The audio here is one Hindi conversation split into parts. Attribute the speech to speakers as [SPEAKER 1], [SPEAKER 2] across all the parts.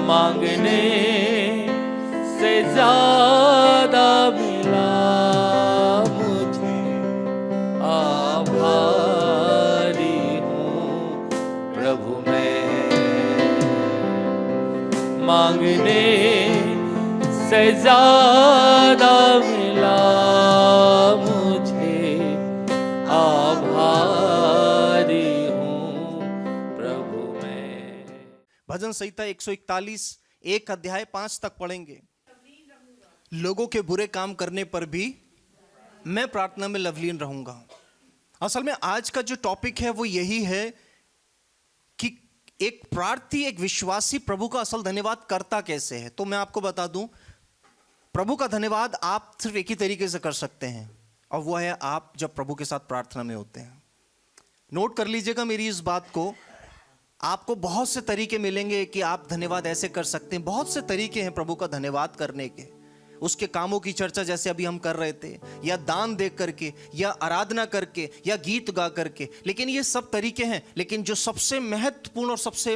[SPEAKER 1] मांगने से ज्यादा मिला मुझे, आभारी हूँ प्रभु मैं। मांगने से ज्यादा मिला मुझे, आभारी हूँ प्रभु मैं।
[SPEAKER 2] भजन संहिता 141 1 अध्याय 5 तक पढ़ेंगे। लोगों के बुरे काम करने पर भी मैं प्रार्थना में लवलीन रहूंगा। असल में आज का जो टॉपिक है वो यही है कि एक प्रार्थी, एक विश्वासी प्रभु का असल धन्यवाद करता कैसे है। तो मैं आपको बता दूं, प्रभु का धन्यवाद आप सिर्फ एक ही तरीके से कर सकते हैं, और वो है आप जब प्रभु के साथ प्रार्थना में होते हैं। नोट कर लीजिएगा मेरी इस बात को। आपको बहुत से तरीके मिलेंगे कि आप धन्यवाद ऐसे कर सकते हैं। बहुत से तरीके हैं प्रभु का धन्यवाद करने के। उसके कामों की चर्चा जैसे अभी हम कर रहे थे, या दान दे करके, या आराधना करके, या गीत गा करके। लेकिन ये सब तरीके हैं, लेकिन जो सबसे महत्वपूर्ण और सबसे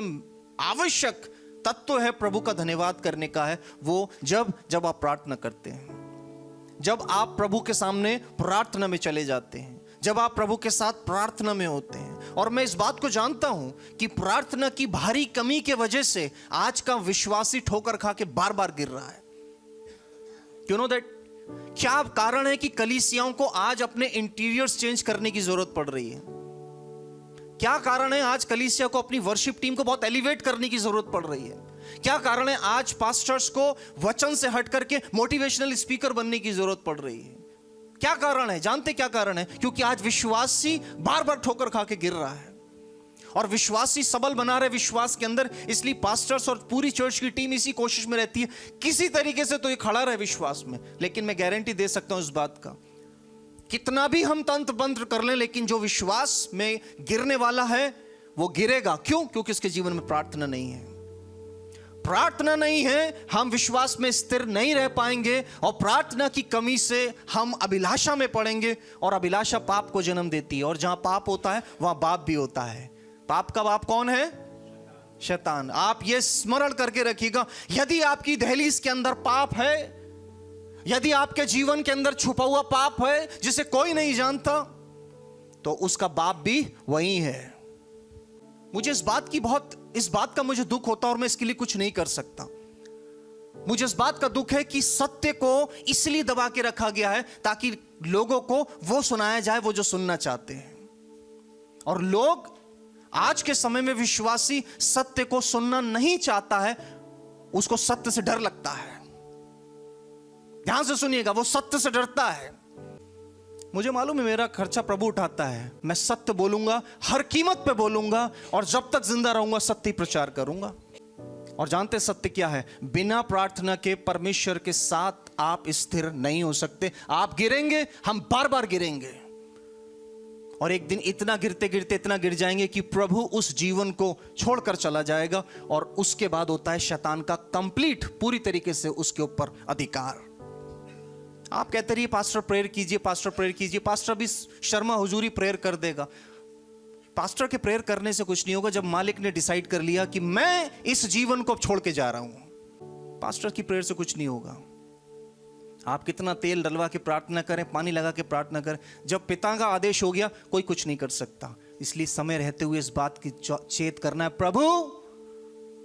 [SPEAKER 2] आवश्यक तत्व है प्रभु का धन्यवाद करने का है वो जब आप प्रार्थना करते हैं, जब आप प्रभु के सामने प्रार्थना में चले जाते हैं, जब आप प्रभु के साथ प्रार्थना में होते हैं। और मैं इस बात को जानता हूं कि प्रार्थना की भारी कमी के वजह से आज का विश्वासी ठोकर खा के बार बार गिर रहा है। You know that? क्या कारण है कि कलीसियाओं को आज अपने इंटीरियर्स चेंज करने की जरूरत पड़ रही है? क्या कारण है आज कलीसिया को अपनी वर्शिप टीम को बहुत एलिवेट करने की जरूरत पड़ रही है? क्या कारण है आज पास्टर्स को वचन से हट करके मोटिवेशनल स्पीकर बनने की जरूरत पड़ रही है? क्या कारण है? जानते क्या कारण है? क्योंकि आज विश्वासी बार बार ठोकर खा के गिर रहा है, और विश्वासी सबल बना रहे विश्वास के अंदर। इसलिए पास्टर्स और पूरी चर्च की टीम इसी कोशिश में रहती है किसी तरीके से तो ये खड़ा रहे विश्वास में। लेकिन मैं गारंटी दे सकता हूं इस बात का, कितना भी हम तंत्र मंत्र कर लें, लेकिन जो विश्वास में गिरने वाला है वो गिरेगा। क्यों? क्योंकि उसके जीवन में प्रार्थना नहीं है। प्रार्थना नहीं है, हम विश्वास में स्थिर नहीं रह पाएंगे, और प्रार्थना की कमी से हम अभिलाषा में पड़ेंगे, और अभिलाषा पाप को जन्म देती है। और जहां पाप होता है वहां बाप भी होता है। पाप का बाप कौन है? शैतान। आप ये स्मरण करके रखिएगा, यदि आपकी दहलीज के अंदर पाप है, यदि आपके जीवन के अंदर छुपा हुआ पाप है जिसे कोई नहीं जानता, तो उसका बाप भी वही है। मुझे इस बात का मुझे दुख होता, और मैं इसके लिए कुछ नहीं कर सकता। मुझे इस बात का दुख है कि सत्य को इसलिए दबा के रखा गया है ताकि लोगों को वो सुनाया जाए वो जो सुनना चाहते हैं। और लोग आज के समय में, विश्वासी सत्य को सुनना नहीं चाहता है, उसको सत्य से डर लगता है। ध्यान से सुनिएगा, वो सत्य से डरता है। मुझे मालूम है मेरा खर्चा प्रभु उठाता है, मैं सत्य बोलूंगा, हर कीमत पे बोलूंगा, और जब तक जिंदा रहूंगा सत्य प्रचार करूंगा। और जानते सत्य क्या है? बिना प्रार्थना के परमेश्वर के साथ आप स्थिर नहीं हो सकते। आप गिरेंगे, हम बार बार गिरेंगे, और एक दिन इतना गिरते गिरते इतना गिर जाएंगे कि प्रभु उस जीवन को छोड़कर चला जाएगा, और उसके बाद होता है शैतान का कंप्लीट, पूरी तरीके से उसके ऊपर अधिकार। आप कहते रहिए पास्टर प्रेयर कीजिए, पास्टर प्रेयर कीजिए, पास्टर भी शर्मा हुजूरी प्रेयर कर देगा। पास्टर के प्रेयर करने से कुछ नहीं होगा जब मालिक ने डिसाइड कर लिया कि मैं इस जीवन को छोड़ के जा रहा हूं। पास्टर की प्रेयर से कुछ नहीं होगा। आप कितना तेल डलवा के प्रार्थना करें, पानी लगा के प्रार्थना करें, जब पिता का आदेश हो गया कोई कुछ नहीं कर सकता। इसलिए समय रहते हुए इस बात की चेत करना है, प्रभु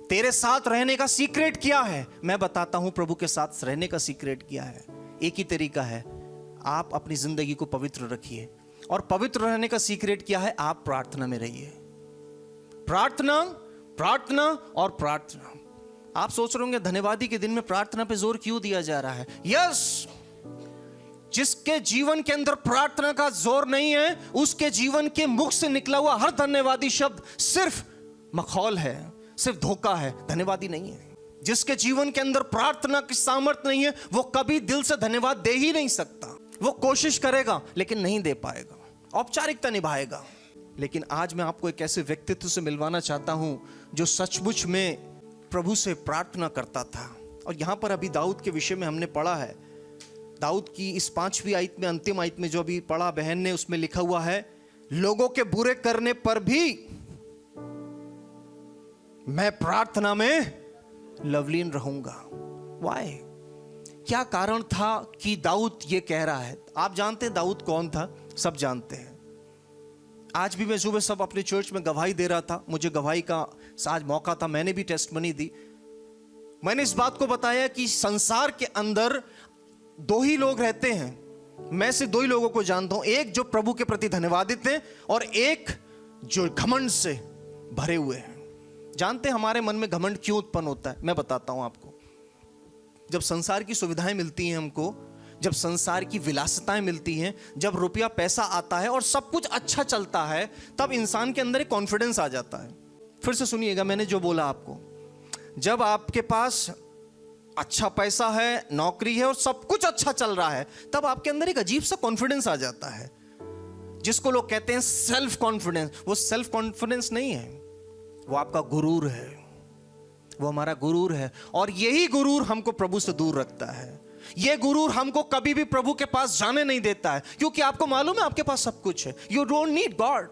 [SPEAKER 2] तेरे साथ रहने का सीक्रेट क्या है? मैं बताता हूं प्रभु के साथ रहने का सीक्रेट क्या है। एक ही तरीका है, आप अपनी जिंदगी को पवित्र रखिए। और पवित्र रहने का सीक्रेट क्या है? आप प्रार्थना में रहिए। प्रार्थना, प्रार्थना और प्रार्थना। आप सोच रहे होंगे धन्यवादी के दिन में प्रार्थना पे जोर क्यों दिया जा रहा है? यस, जिसके जीवन के अंदर प्रार्थना का जोर नहीं है, उसके जीवन के मुख से निकला हुआ हर धन्यवादी शब्द सिर्फ मखौल है, सिर्फ धोखा है, धन्यवादी नहीं है। जिसके जीवन के अंदर प्रार्थना की सामर्थ्य नहीं है, वो कभी दिल से धन्यवाद दे ही नहीं सकता। वो कोशिश करेगा लेकिन नहीं दे पाएगा, औपचारिकता निभाएगा। लेकिन आज मैं आपको एक ऐसे व्यक्तित्व से मिलवाना चाहता हूं जो सचमुच में प्रभु से प्रार्थना करता था। और यहां पर अभी दाऊद के विषय में हमने पढ़ा है। दाऊद की इस 5वीं आयत में, अंतिम आयत में जो अभी पढ़ा बहन ने, उसमें लिखा हुआ है, लोगों के बुरे करने पर भी मैं प्रार्थना में लवलीन रहूंगा। वाई? क्या कारण था कि दाऊद ये कह रहा है? आप जानते हैं दाऊद कौन था? सब जानते हैं। आज भी मैं सुबह सब अपने चर्च में गवाही दे रहा था, मुझे गवाही का आज मौका था, मैंने भी टेस्टमनी दी। मैंने इस बात को बताया कि संसार के अंदर दो ही लोग रहते हैं, मैं से दो ही लोगों को जानता हूं, एक जो प्रभु के प्रति धन्यवादित हैं और एक जो घमंड से भरे हुए हैं। जानते हैं हमारे मन में घमंड क्यों उत्पन्न होता है? मैं बताता हूं आपको। जब संसार की सुविधाएं मिलती हैं हमको, जब संसार की विलासिताएं मिलती हैं, जब रुपया पैसा आता है और सब कुछ अच्छा चलता है, तब इंसान के अंदर एक कॉन्फिडेंस आ जाता है। फिर से सुनिएगा मैंने जो बोला आपको, जब आपके पास अच्छा पैसा है, नौकरी है और सब कुछ अच्छा चल रहा है, तब आपके अंदर एक अजीब सा कॉन्फिडेंस आ जाता है, जिसको लोग कहते हैं सेल्फ कॉन्फिडेंस। वो सेल्फ कॉन्फिडेंस नहीं है, वो आपका गुरूर है, वो हमारा गुरूर है। और यही गुरूर हमको प्रभु से दूर रखता है। ये गुरूर हमको कभी भी प्रभु के पास जाने नहीं देता है, क्योंकि आपको मालूम है आपके पास सब कुछ है। You don't need God.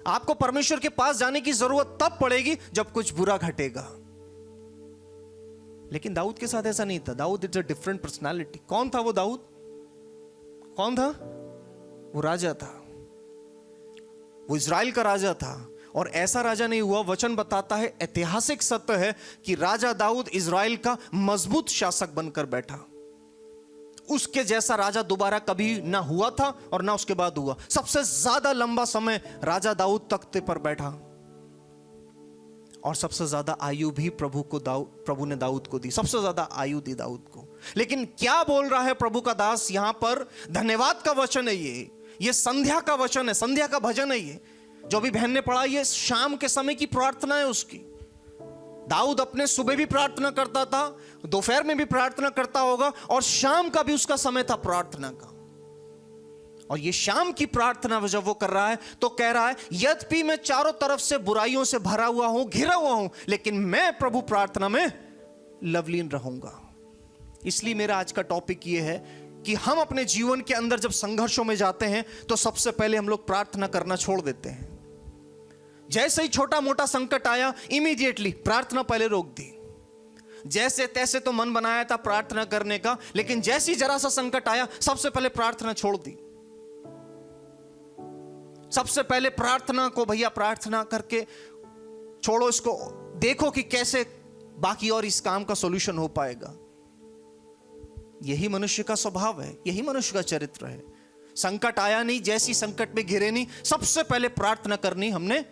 [SPEAKER 2] आपको परमेश्वर के पास जाने की जरूरत तब पड़ेगी जब कुछ बुरा घटेगा। लेकिन दाऊद के साथ ऐसा नहीं था। Dawood it's a different personality. कौन था वो दाऊद? कौन था वो? राजा था, वो इज़राइल का राजा था। और ऐसा राजा नहीं हुआ, वचन बताता है, ऐतिहासिक सत्य है कि राजा दाऊद इज़राइल का मजबूत शासक बनकर बैठा। उसके जैसा राजा दोबारा कभी ना हुआ था और ना उसके बाद हुआ। सबसे ज्यादा लंबा समय राजा दाऊद तख्ते पर बैठा और सबसे ज्यादा आयु भी प्रभु ने दाऊद को दी। सबसे ज्यादा आयु दी दाऊद को। लेकिन क्या बोल रहा है प्रभु का दास यहां पर? धन्यवाद का वचन है ये संध्या का वचन है, संध्या का भजन है। ये जो भी बहन ने पढ़ा, ये शाम के समय की प्रार्थना है उसकी। दाऊद अपने सुबह भी प्रार्थना करता था, दोपहर में भी प्रार्थना करता होगा, और शाम का भी उसका समय था प्रार्थना का। और ये शाम की प्रार्थना जब वो कर रहा है तो कह रहा है, यद्यपि मैं चारों तरफ से बुराइयों से भरा हुआ हूं, घिरा हुआ हूं, लेकिन मैं प्रभु प्रार्थना में लवलीन रहूंगा। इसलिए मेरा आज का टॉपिक ये है कि हम अपने जीवन के अंदर जब संघर्षों में जाते हैं तो सबसे पहले हम लोग प्रार्थना करना छोड़ देते हैं। जैसे ही छोटा मोटा संकट आया, इमीडिएटली प्रार्थना पहले रोक दी। जैसे तैसे तो मन बनाया था प्रार्थना करने का, लेकिन जैसे ही जरा सा संकट आया, सबसे पहले प्रार्थना छोड़ दी। सबसे पहले प्रार्थना को भैया प्रार्थना करके छोड़ो, इसको देखो कि कैसे बाकी और इस काम का सॉल्यूशन हो पाएगा। यही मनुष्य का स्वभाव है, यही मनुष्य का चरित्र है। संकट आया नहीं, जैसी संकट में घिरे नहीं, सबसे पहले प्रार्थना करनी हमने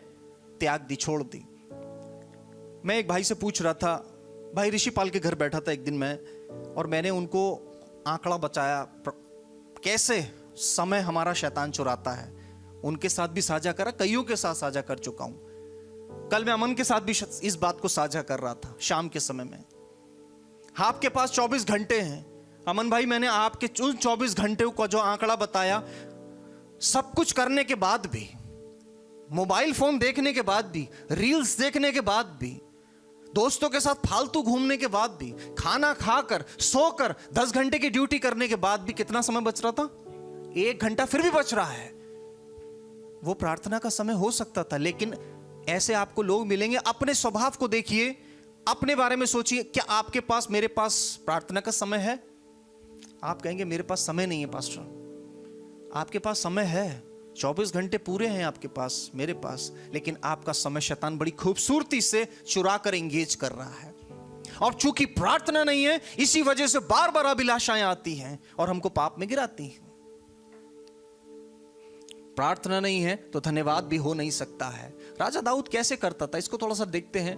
[SPEAKER 2] त्याग दी, छोड़ दी। मैं एक भाई से पूछ रहा था, भाई ऋषिपाल के घर बैठा था एक दिन मैं, और मैंने उनको आंकड़ा बताया कैसे समय हमारा शैतान चुराता है। उनके साथ भी साझा करा, कईयों के साथ साझा कर चुका हूं। कल मैं अमन के साथ भी इस बात को साझा कर रहा था शाम के समय में। आपके पास 24 घंटे हैं अमन भाई, मैंने आपके उन 24 घंटे का जो आंकड़ा बताया, सब कुछ करने के बाद भी, मोबाइल फोन देखने के बाद भी, रील्स देखने के बाद भी, दोस्तों के साथ फालतू घूमने के बाद भी, खाना खाकर सोकर 10 घंटे की ड्यूटी करने के बाद भी कितना समय बच रहा था? 1 घंटा फिर भी बच रहा है। वो प्रार्थना का समय हो सकता था। लेकिन ऐसे आपको लोग मिलेंगे, अपने स्वभाव को देखिए, अपने बारे में सोचिए, क्या आपके पास, मेरे पास प्रार्थना का समय है? आप कहेंगे मेरे पास समय नहीं है पास्टर। आपके पास समय है, 24 घंटे पूरे हैं आपके पास, मेरे पास, लेकिन आपका समय शैतान बड़ी खूबसूरती से चुरा कर एंगेज कर रहा है। और चूंकि प्रार्थना नहीं है, इसी वजह से बार बार अभिलाषाएं आती हैं और हमको पाप में गिराती हैं। प्रार्थना नहीं है तो धन्यवाद भी हो नहीं सकता है। राजा दाऊद कैसे करता था, इसको थोड़ा सा देखते हैं।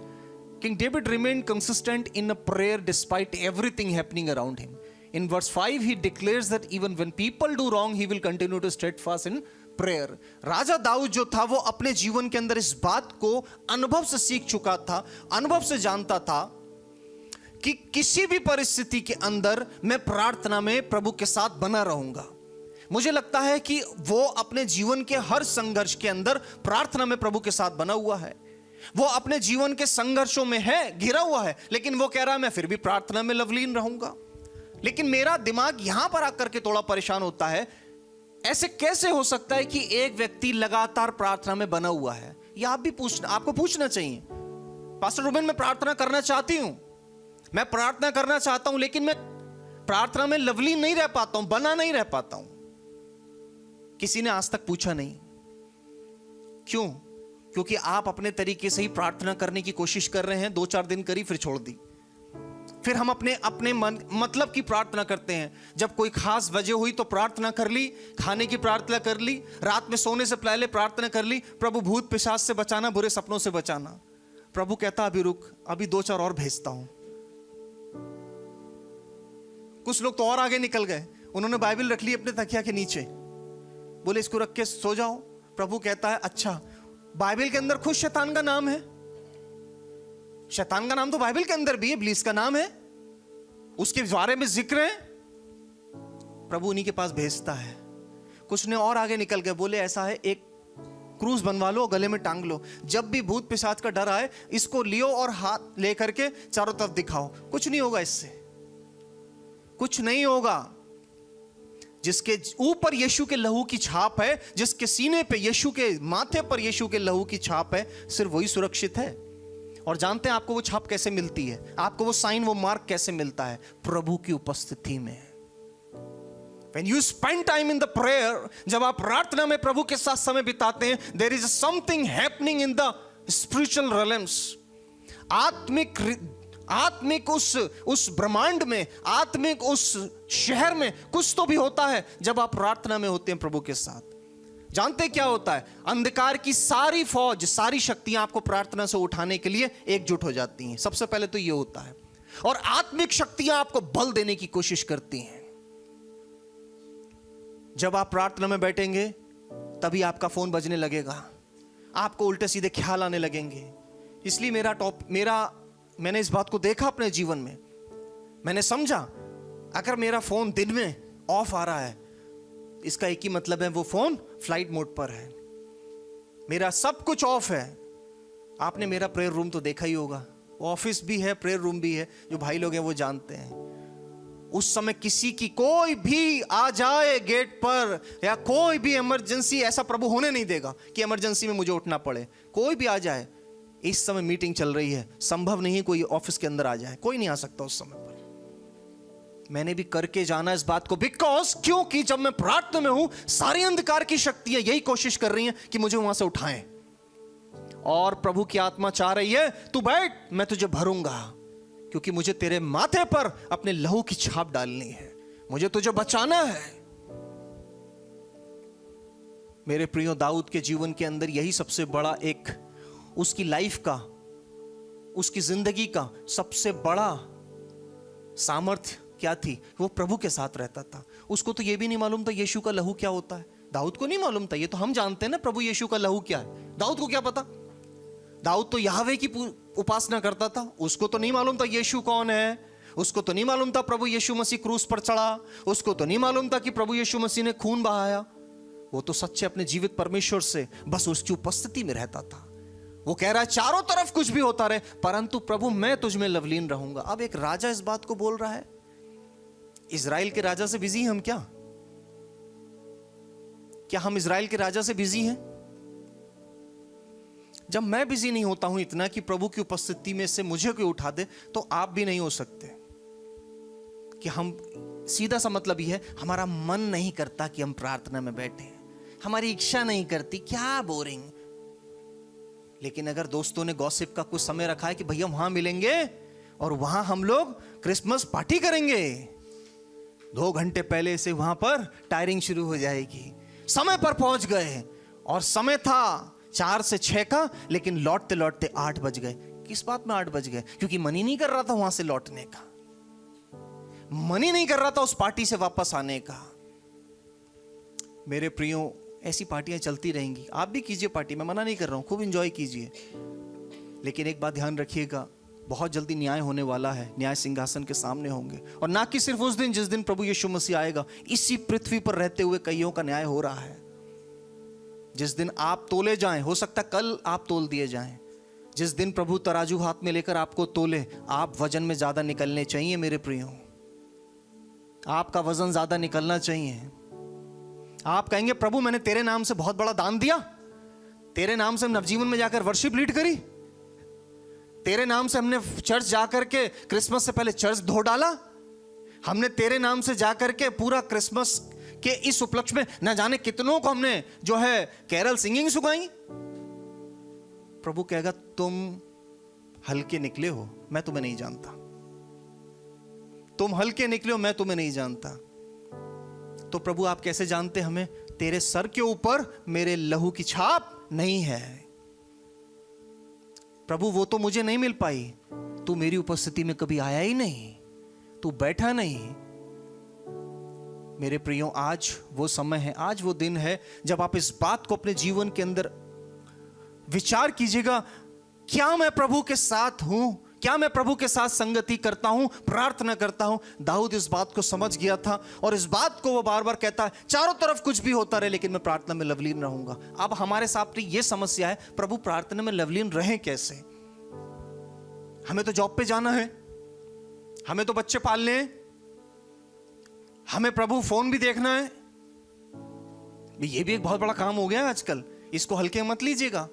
[SPEAKER 2] King David remained consistent in a prayer despite everything happening around him. In verse 5 he declares that even when people do wrong he will continue to steadfast in prayer. राजा दाऊद जो था वो अपने जीवन के अंदर इस बात को अनुभव से सीख चुका था, अनुभव से जानता था कि किसी भी परिस्थिति के अंदर मैं प्रार्थना में प्रभु के साथ बना रहूंगा। मुझे लगता है कि वो अपने जीवन के हर संघर्ष के अंदर प्रार्थना में प्रभु के साथ बना हुआ है। वो अपने जीवन के संघर्षों में है, घिरा हुआ है, लेकिन वो कह रहा है मैं फिर भी प्रार्थना में लवलीन रहूंगा। लेकिन मेरा दिमाग यहां पर आकर के थोड़ा परेशान होता है, ऐसे कैसे हो सकता है कि एक व्यक्ति लगातार प्रार्थना में बना हुआ है? ये आप भी आपको पूछना चाहिए। पास्टर रूबेन, मैं प्रार्थना करना चाहती हूं, मैं प्रार्थना करना चाहता हूं, लेकिन मैं प्रार्थना में लवलीन नहीं रह पाता हूं, बना नहीं रह पाता हूं। किसी ने आज तक पूछा नहीं क्यों? क्योंकि आप अपने तरीके से ही प्रार्थना करने की कोशिश कर रहे हैं। 2-4 दिन करी, फिर छोड़ दी। फिर हम अपने मन मतलब की प्रार्थना करते हैं। जब कोई खास वजह हुई तो प्रार्थना कर ली, खाने की प्रार्थना कर ली, रात में सोने से पहले प्रार्थना कर ली, प्रभु भूत पिशाच से बचाना, बुरे सपनों से बचाना। प्रभु कहता अभी रुक, अभी 2-4 और भेजता हूं। कुछ लोग तो और आगे निकल गए, उन्होंने बाइबल रख ली अपने तकिया के नीचे, बोले इसको रख के सो जाओ। प्रभु कहता है अच्छा, बाइबल के अंदर खुद शैतान का नाम है। शैतान का नाम तो बाइबल के अंदर भी है, इब्लीस का नाम है, उसके बारे में जिक्र है। प्रभु उन्हीं के पास भेजता है। कुछ ने और आगे निकल गए, बोले ऐसा है, एक क्रूस बनवा लो, गले में टांग लो, जब भी भूत पिशाच का डर आए इसको लियो और हाथ लेकर के चारों तरफ दिखाओ। कुछ नहीं होगा इससे, कुछ नहीं होगा। जिसके ऊपर यीशु के लहू की छाप है, जिसके सीने पे यीशु के माथे पर यीशु के लहू की छाप है, सिर्फ वही सुरक्षित है। और जानते हैं आपको वो छाप कैसे मिलती है? आपको वो साइन, वो मार्क कैसे मिलता है? प्रभु की उपस्थिति में। When you spend time in the prayer, जब आप प्रार्थना में प्रभु के साथ समय बिताते हैं, there is something happening in the spiritual realms. आत्मिक उस ब्रह्मांड में, आत्मिक उस शहर में कुछ तो भी होता है जब आप प्रार्थना में होते हैं प्रभु के साथ। जानते क्या होता है? अंधकार की सारी फौज, सारी शक्तियां आपको प्रार्थना से उठाने के लिए एकजुट हो जाती हैं। सबसे पहले तो ये होता है। और आत्मिक शक्तियां आपको बल देने की कोशिश करती हैं। जब आप प्रार्थना में बैठेंगे तभी आपका फोन बजने लगेगा, आपको उल्टे सीधे ख्याल आने लगेंगे। इसलिए मैंने इस बात को देखा अपने जीवन में। मैंने समझा अगर मेरा फोन दिन में ऑफ आ रहा है, इसका एक ही मतलब है वो फोन फ्लाइट मोड पर है, मेरा सब कुछ ऑफ है। आपने मेरा प्रेयर रूम तो देखा ही होगा, ऑफिस भी है, प्रेयर रूम भी है। जो भाई लोग हैं वो जानते हैं। उस समय किसी की कोई भी आ जाए गेट पर, या कोई भी इमरजेंसी, ऐसा प्रभु होने नहीं देगा कि इमरजेंसी में मुझे उठना पड़े। कोई भी आ जाए, इस समय मीटिंग चल रही है, संभव नहीं कोई ऑफिस के अंदर आ जाए, कोई नहीं आ सकता उस समय पर। मैंने भी करके जाना इस बात को, बिकॉज क्योंकि जब मैं प्रार्थना में हूं, सारी अंधकार की शक्तियां यही कोशिश कर रही हैं कि मुझे वहां से उठाएं। और प्रभु की आत्मा चाह रही है तू बैठ, मैं तुझे भरूंगा, क्योंकि मुझे तेरे माथे पर अपने लहू की छाप डालनी है, मुझे तुझे बचाना है। मेरे प्रियो, दाऊद के जीवन के अंदर यही सबसे बड़ा एक उसकी लाइफ का, उसकी जिंदगी का सबसे बड़ा सामर्थ्य क्या थी? वो प्रभु के साथ रहता था। उसको तो ये भी नहीं मालूम था यीशु का लहू क्या होता है। दाऊद को नहीं मालूम था। ये तो हम जानते हैं ना प्रभु यीशु का लहू क्या है। दाऊद को क्या पता? दाऊद तो यहोवा की उपासना करता था, उसको तो नहीं मालूम था यीशु कौन है। उसको तो नहीं मालूम था प्रभु यीशु मसीह क्रूस पर चढ़ा। उसको तो नहीं मालूम था कि प्रभु यीशु मसीह ने खून बहाया। वो तो सच्चे अपने जीवित परमेश्वर से बस उसकी उपस्थिति में रहता था। वो कह रहा है चारों तरफ कुछ भी होता रहे, परंतु प्रभु मैं तुझ में लवलीन रहूंगा। अब एक राजा इस बात को बोल रहा है। इजराइल के राजा से बिजी हैं हम क्या? क्या हम इजराइल के राजा से बिजी हैं? जब मैं बिजी नहीं होता हूं इतना कि प्रभु की उपस्थिति में से मुझे कोई उठा दे, तो आप भी नहीं हो सकते। कि हम, सीधा सा मतलब यह है, हमारा मन नहीं करता कि हम प्रार्थना में बैठे, हमारी इच्छा नहीं करती, क्या बोरिंग। लेकिन अगर दोस्तों ने गॉसिप का कुछ समय रखा है कि भैया वहां मिलेंगे और वहां हम लोग क्रिसमस पार्टी करेंगे, 2 घंटे पहले से वहां पर टायरिंग शुरू हो जाएगी। समय पर पहुंच गए और समय था 4 से 6 का, लेकिन लौटते लौटते 8 बज गए। किस बात में 8 बज गए? क्योंकि मन ही नहीं कर रहा था वहां से लौटने का, मन ही नहीं कर रहा था उस पार्टी से वापस आने का। मेरे प्रियो, ऐसी पार्टियां चलती रहेंगी। आप भी कीजिए पार्टी, मैं मना नहीं कर रहा हूं, खूब एंजॉय कीजिए। लेकिन एक बात ध्यान रखिएगा, बहुत जल्दी न्याय होने वाला है। न्याय सिंहासन के सामने होंगे, और ना कि सिर्फ उस दिन जिस दिन प्रभु यीशु मसीह आएगा। इसी पृथ्वी पर रहते हुए कईयों का न्याय हो रहा है। जिस दिन आप तोले जाएं, हो सकता है कल आप तोल दिए जाएं। जिस दिन प्रभु तराजू हाथ में लेकर आपको तोले, आप वजन में ज्यादा निकलने चाहिए। मेरे प्रियो, आपका वजन ज्यादा निकलना चाहिए। आप कहेंगे प्रभु मैंने तेरे नाम से बहुत बड़ा दान दिया, तेरे नाम से नवजीवन में जाकर वर्शिप लीड करी, तेरे नाम से हमने चर्च जाकर के क्रिसमस से पहले चर्च धो डाला, हमने तेरे नाम से जाकर के पूरा क्रिसमस के इस उपलक्ष्य में न जाने कितनों को हमने जो है कैरल सिंगिंग सुनाई। प्रभु कहेगा तुम हल्के निकले हो, मैं तुम्हें नहीं जानता। तुम हल्के निकले हो, मैं तुम्हें नहीं जानता। तो प्रभु आप कैसे जानते हमें? तेरे सर के ऊपर मेरे लहू की छाप नहीं है। प्रभु वो तो मुझे नहीं मिल पाई, तू मेरी उपस्थिति में कभी आया ही नहीं, तू बैठा नहीं। मेरे प्रियो, आज वो समय है, आज वो दिन है जब आप इस बात को अपने जीवन के अंदर विचार कीजिएगा, क्या मैं प्रभु के साथ हूं? क्या मैं प्रभु के साथ संगति करता हूं, प्रार्थना करता हूं? दाऊद इस बात को समझ गया था और इस बात को वो बार बार कहता है, चारों तरफ कुछ भी होता रहे लेकिन मैं प्रार्थना में लवलीन रहूंगा। अब हमारे साथ ये समस्या है, प्रभु प्रार्थना में लवलीन रहें कैसे? हमें तो जॉब पे जाना है, हमें तो बच्चे पालने हैं, हमें प्रभु फोन भी देखना है। ये भी एक बहुत बड़ा काम हो गया है आजकल, इसको हल्के मत लीजिएगा।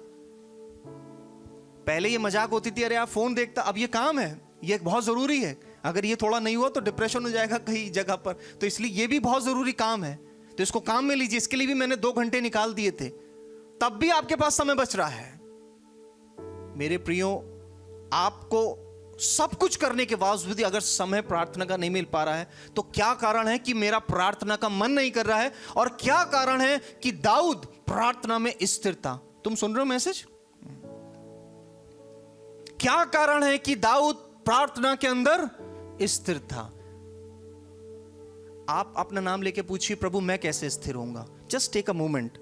[SPEAKER 2] पहले ये मजाक होती थी, अरे आप फोन देखता, अब ये काम है, ये बहुत जरूरी है। अगर ये थोड़ा नहीं हुआ तो डिप्रेशन हो जाएगा कहीं जगह पर, तो इसलिए ये भी बहुत जरूरी काम है, तो इसको काम में लीजिए। इसके लिए भी मैंने 2 घंटे निकाल दिए थे, तब भी आपके पास समय बच रहा है। मेरे प्रियो, आपको सब कुछ करने के बावजूद अगर समय प्रार्थना का नहीं मिल पा रहा है तो क्या कारण है कि मेरा प्रार्थना का मन नहीं कर रहा है? और क्या कारण है कि दाऊद प्रार्थना में स्थिर था? तुम सुन रहे हो मैसेज? क्या कारण है कि दाऊद प्रार्थना के अंदर स्थिर था? आप अपना नाम लेके पूछिए, प्रभु मैं कैसे स्थिर होऊंगा? Just take a moment,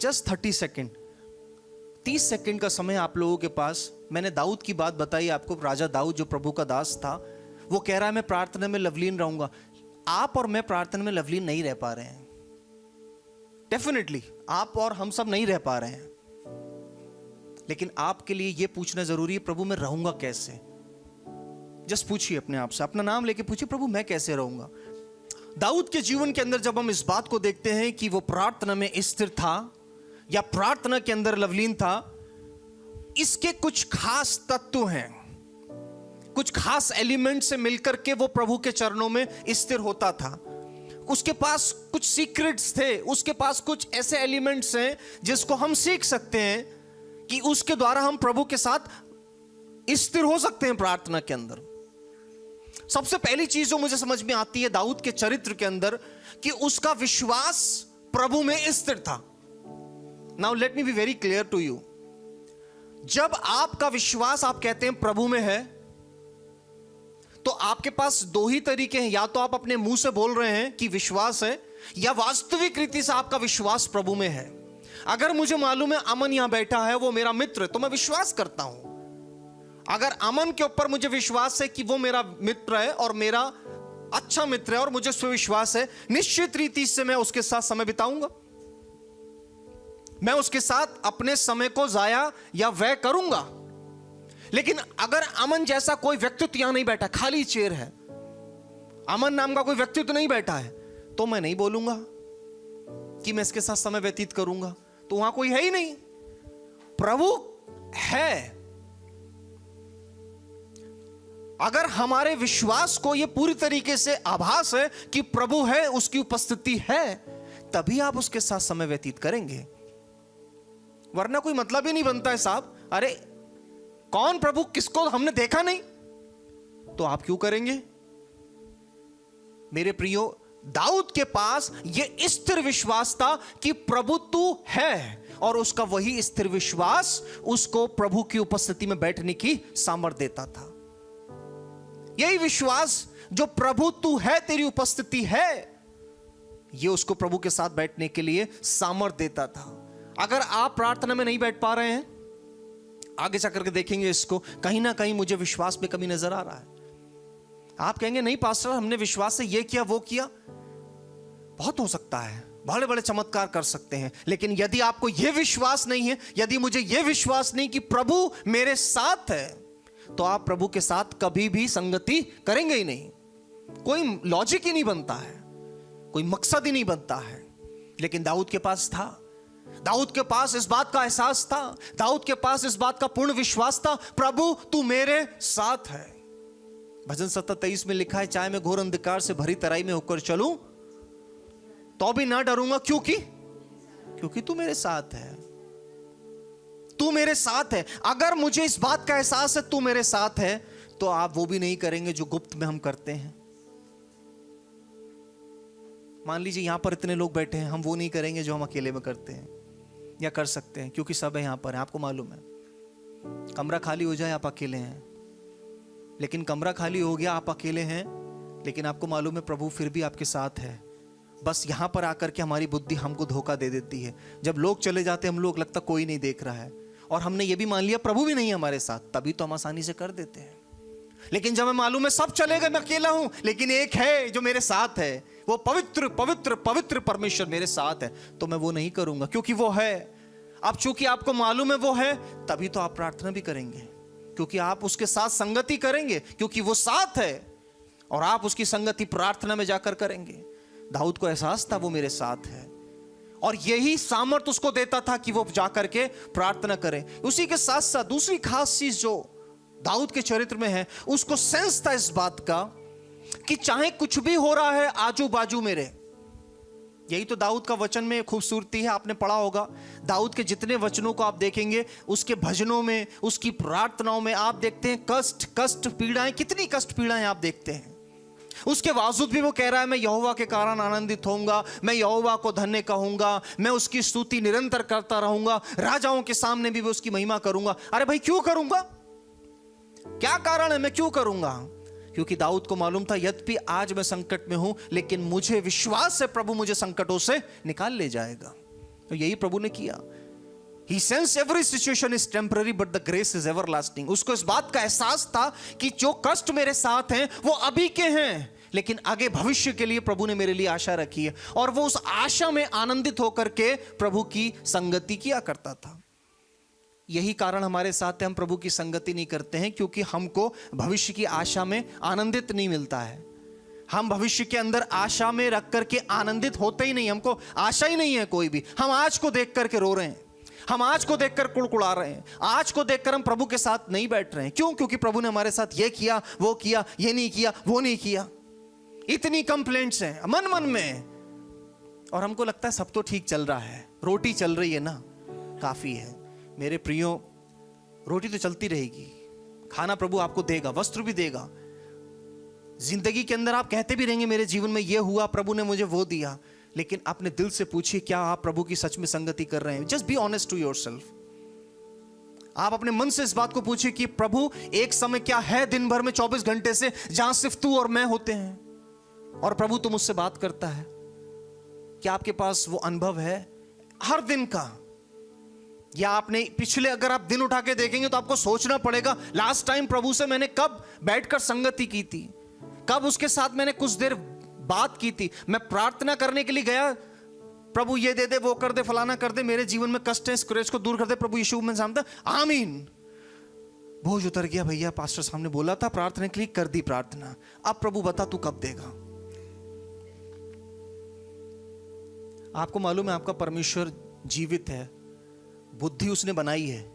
[SPEAKER 2] just 30 second, 30 second का समय आप लोगों के पास। मैंने दाऊद की बात बताई आपको, राजा दाऊद जो प्रभु का दास था, वो कह रहा है मैं प्रार्थना में लवलीन रहूंगा। आप और मैं प्रार्थना में लवलीन नहीं रह पा रहे हैं। डेफिनेटली आप और हम सब नहीं रह पा रहे हैं, लेकिन आपके लिए यह पूछना जरूरी है, प्रभु मैं रहूंगा कैसे? जस्ट पूछिए अपने आप से, अपना नाम लेके पूछिए, प्रभु मैं कैसे रहूंगा? दाऊद के जीवन के अंदर जब हम इस बात को देखते हैं कि वो प्रार्थना में स्थिर था या प्रार्थना के अंदर लवलीन था, इसके कुछ खास तत्व हैं, कुछ खास एलिमेंट से मिलकर के वो प्रभु के चरणों में स्थिर होता था। उसके पास कुछ सीक्रेट्स थे, उसके पास कुछ ऐसे एलिमेंट्स हैं जिसको हम सीख सकते हैं कि उसके द्वारा हम प्रभु के साथ स्थिर हो सकते हैं प्रार्थना के अंदर। सबसे पहली चीज जो मुझे समझ में आती है दाऊद के चरित्र के अंदर, कि उसका विश्वास प्रभु में स्थिर था। Now let me be very clear to you, जब आपका विश्वास आप कहते हैं प्रभु में है, तो आपके पास 2 ही तरीके हैं, या तो आप अपने मुंह से बोल रहे हैं कि विश्वास है, या वास्तविक रीति से आपका विश्वास प्रभु में है। अगर मुझे मालूम है अमन यहां बैठा है, वो मेरा मित्र है, तो मैं विश्वास करता हूं। अगर अमन के ऊपर मुझे विश्वास है कि वो मेरा मित्र है और मेरा अच्छा मित्र है और मुझे उस पर विश्वास है, निश्चित रीति से मैं उसके साथ समय बिताऊंगा, मैं उसके साथ अपने समय को जाया या व्यय करूंगा। लेकिन अगर अमन जैसा कोई व्यक्तित्व यहां नहीं बैठा, खाली चेयर है, अमन नाम का कोई व्यक्तित्व नहीं बैठा है, तो मैं नहीं बोलूंगा कि मैं इसके साथ समय व्यतीत करूंगा, तो वहां कोई है ही नहीं। प्रभु है। अगर हमारे विश्वास को यह पूरी तरीके से आभास है कि प्रभु है, उसकी उपस्थिति है, तभी आप उसके साथ समय व्यतीत करेंगे, वरना कोई मतलब ही नहीं बनता है साहब। अरे कौन प्रभु, किसको हमने देखा नहीं, तो आप क्यों करेंगे? मेरे प्रियो, दाऊद के पास यह स्थिर विश्वास था कि प्रभु तू है, और उसका वही स्थिर विश्वास उसको प्रभु की उपस्थिति में बैठने की सामर्थ्य देता था। यही विश्वास जो प्रभु तू है, तेरी उपस्थिति है, यह उसको प्रभु के साथ बैठने के लिए सामर्थ्य देता था। अगर आप प्रार्थना में नहीं बैठ पा रहे हैं, आगे जाकर के देखेंगे इसको, कहीं ना कहीं मुझे विश्वास में कमी नजर आ रहा है। आप कहेंगे नहीं पास्टर, हमने विश्वास से ये किया वो किया। बहुत हो सकता है, बड़े बड़े चमत्कार कर सकते हैं, लेकिन यदि आपको यह विश्वास नहीं है, यदि मुझे यह विश्वास नहीं कि प्रभु मेरे साथ है, तो आप प्रभु के साथ कभी भी संगति करेंगे ही नहीं। कोई लॉजिक ही नहीं बनता है, कोई मकसद ही नहीं बनता है। लेकिन दाऊद के पास था, दाऊद के पास इस बात का एहसास था, दाऊद के पास इस बात का पूर्ण विश्वास था, प्रभु तू मेरे साथ है। भजन 27 में लिखा है, चाहे मैं घोर अंधकार से भरी तराई में होकर चलूं तो भी ना डरूंगा, क्योंकि तू मेरे साथ है। तू मेरे साथ है। अगर मुझे इस बात का एहसास है तू मेरे साथ है, तो आप वो भी नहीं करेंगे जो गुप्त में हम करते हैं। मान लीजिए यहां पर इतने लोग बैठे हैं, हम वो नहीं करेंगे जो हम अकेले में करते हैं या कर सकते हैं, क्योंकि सब है यहां पर है। आपको मालूम है, कमरा खाली हो जाए आप अकेले हैं, लेकिन कमरा खाली हो गया आप अकेले हैं, लेकिन आपको मालूम है प्रभु फिर भी आपके साथ है। बस यहां पर आकर के हमारी बुद्धि हमको धोखा दे देती है। जब लोग चले जाते हैं हम लोग लगता कोई नहीं देख रहा है, और हमने ये भी मान लिया प्रभु भी नहीं है हमारे साथ, तभी तो हम आसानी से कर देते हैं। लेकिन जब हमें मालूम है सब चले गए, मैं अकेला हूं, लेकिन एक है जो मेरे साथ है, वो पवित्र पवित्र पवित्र परमेश्वर मेरे साथ है, तो मैं वो नहीं करूंगा, क्योंकि वो है। अब चूंकि आपको मालूम है वो है, तभी तो आप प्रार्थना भी करेंगे, क्योंकि आप उसके साथ संगति करेंगे, क्योंकि वो साथ है, और आप उसकी संगति प्रार्थना में जाकर करेंगे। दाऊद को एहसास था वो मेरे साथ है, और यही सामर्थ उसको देता था कि वो जाकर के प्रार्थना करे। उसी के साथ साथ दूसरी खास चीज जो दाऊद के चरित्र में है, उसको सेंस था इस बात का कि चाहे कुछ भी हो रहा है आजू बाजू मेरे। यही तो दाऊद का वचन में खूबसूरती है। आपने पढ़ा होगा दाऊद के जितने वचनों को आप देखेंगे, उसके भजनों में, उसकी प्रार्थनाओं में आप देखते हैं कष्ट पीड़ाएं, कितनी कष्ट पीड़ाएं आप देखते हैं। उसके बावजूद भी वो कह रहा है मैं यहोवा के कारण आनंदित होऊंगा, मैं यहोवा को धन्य कहूंगा, मैं उसकी स्तुति निरंतर करता रहूंगा, राजाओं के सामने भी मैं उसकी महिमा करूंगा। अरे भाई क्यों करूंगा? क्या कारण है, मैं क्यों करूंगा? क्योंकि दाऊद को मालूम था यद्यपि आज मैं संकट में हूं, लेकिन मुझे विश्वास है प्रभु मुझे संकटों से निकाल ले जाएगा। तो यही प्रभु ने किया। He sensed every situation is temporary but the grace is everlasting. उसको इस बात का एहसास था कि जो कष्ट मेरे साथ हैं वो अभी के हैं, लेकिन आगे भविष्य के लिए प्रभु ने मेरे लिए आशा रखी है, और वो उस आशा में आनंदित होकर के प्रभु की संगति किया करता था। यही कारण हमारे साथ है, हम प्रभु की संगति नहीं करते हैं, क्योंकि हमको भविष्य की आशा में आनंदित नहीं मिलता है। हम भविष्य के अंदर आशा में रख करके आनंदित होते ही नहीं, हमको आशा ही नहीं है कोई भी। हम आज को देख करके रो रहे हैं, हम आज को देखकर कुड़कुड़ा रहे हैं, आज को देखकर हम प्रभु के साथ नहीं बैठ रहे हैं। क्यों? क्योंकि प्रभु ने हमारे साथ ये किया, वो किया, ये नहीं किया, वो नहीं किया। इतनी कंप्लेंट्स हैं मन मन में, और हमको लगता है सब तो ठीक चल रहा है, रोटी चल रही है ना, काफी है। मेरे प्रियो, रोटी तो चलती रहेगी, खाना प्रभु आपको देगा, वस्त्र भी देगा। जिंदगी के अंदर आप कहते भी रहेंगे मेरे जीवन में ये हुआ, प्रभु ने मुझे वो दिया, लेकिन अपने दिल से पूछिए क्या आप प्रभु की सच में संगति कर रहे हैं? Just be honest to yourself. आप अपने मन से इस बात को पूछिए कि प्रभु एक समय क्या है दिन भर में 24 घंटे से जहां सिर्फ तू और मैं होते हैं, और प्रभु तुम मुझसे बात करता है? क्या आपके पास वो अनुभव है हर दिन का? या आपने पिछले अगर आप दिन उठा के देखेंगे तो आपको सोचना पड़ेगा लास्ट टाइम प्रभु से मैंने कब बैठकर संगति की थी, कब उसके साथ मैंने कुछ देर बात की थी। मैं प्रार्थना करने के लिए गया, प्रभु ये दे दे, वो कर दे, फलाना कर दे, मेरे जीवन में कष्ट है, स्क्रैच को दूर कर दे, प्रभु यीशु में जानता, आमीन। बोझ उतर गया भैया, पास्टर साहब ने बोला था प्रार्थना के लिए, कर दी प्रार्थना, अब प्रभु बता तू कब देगा। आपको मालूम है आपका परमेश्वर जीवित है, बुद्धि उसने बनाई है।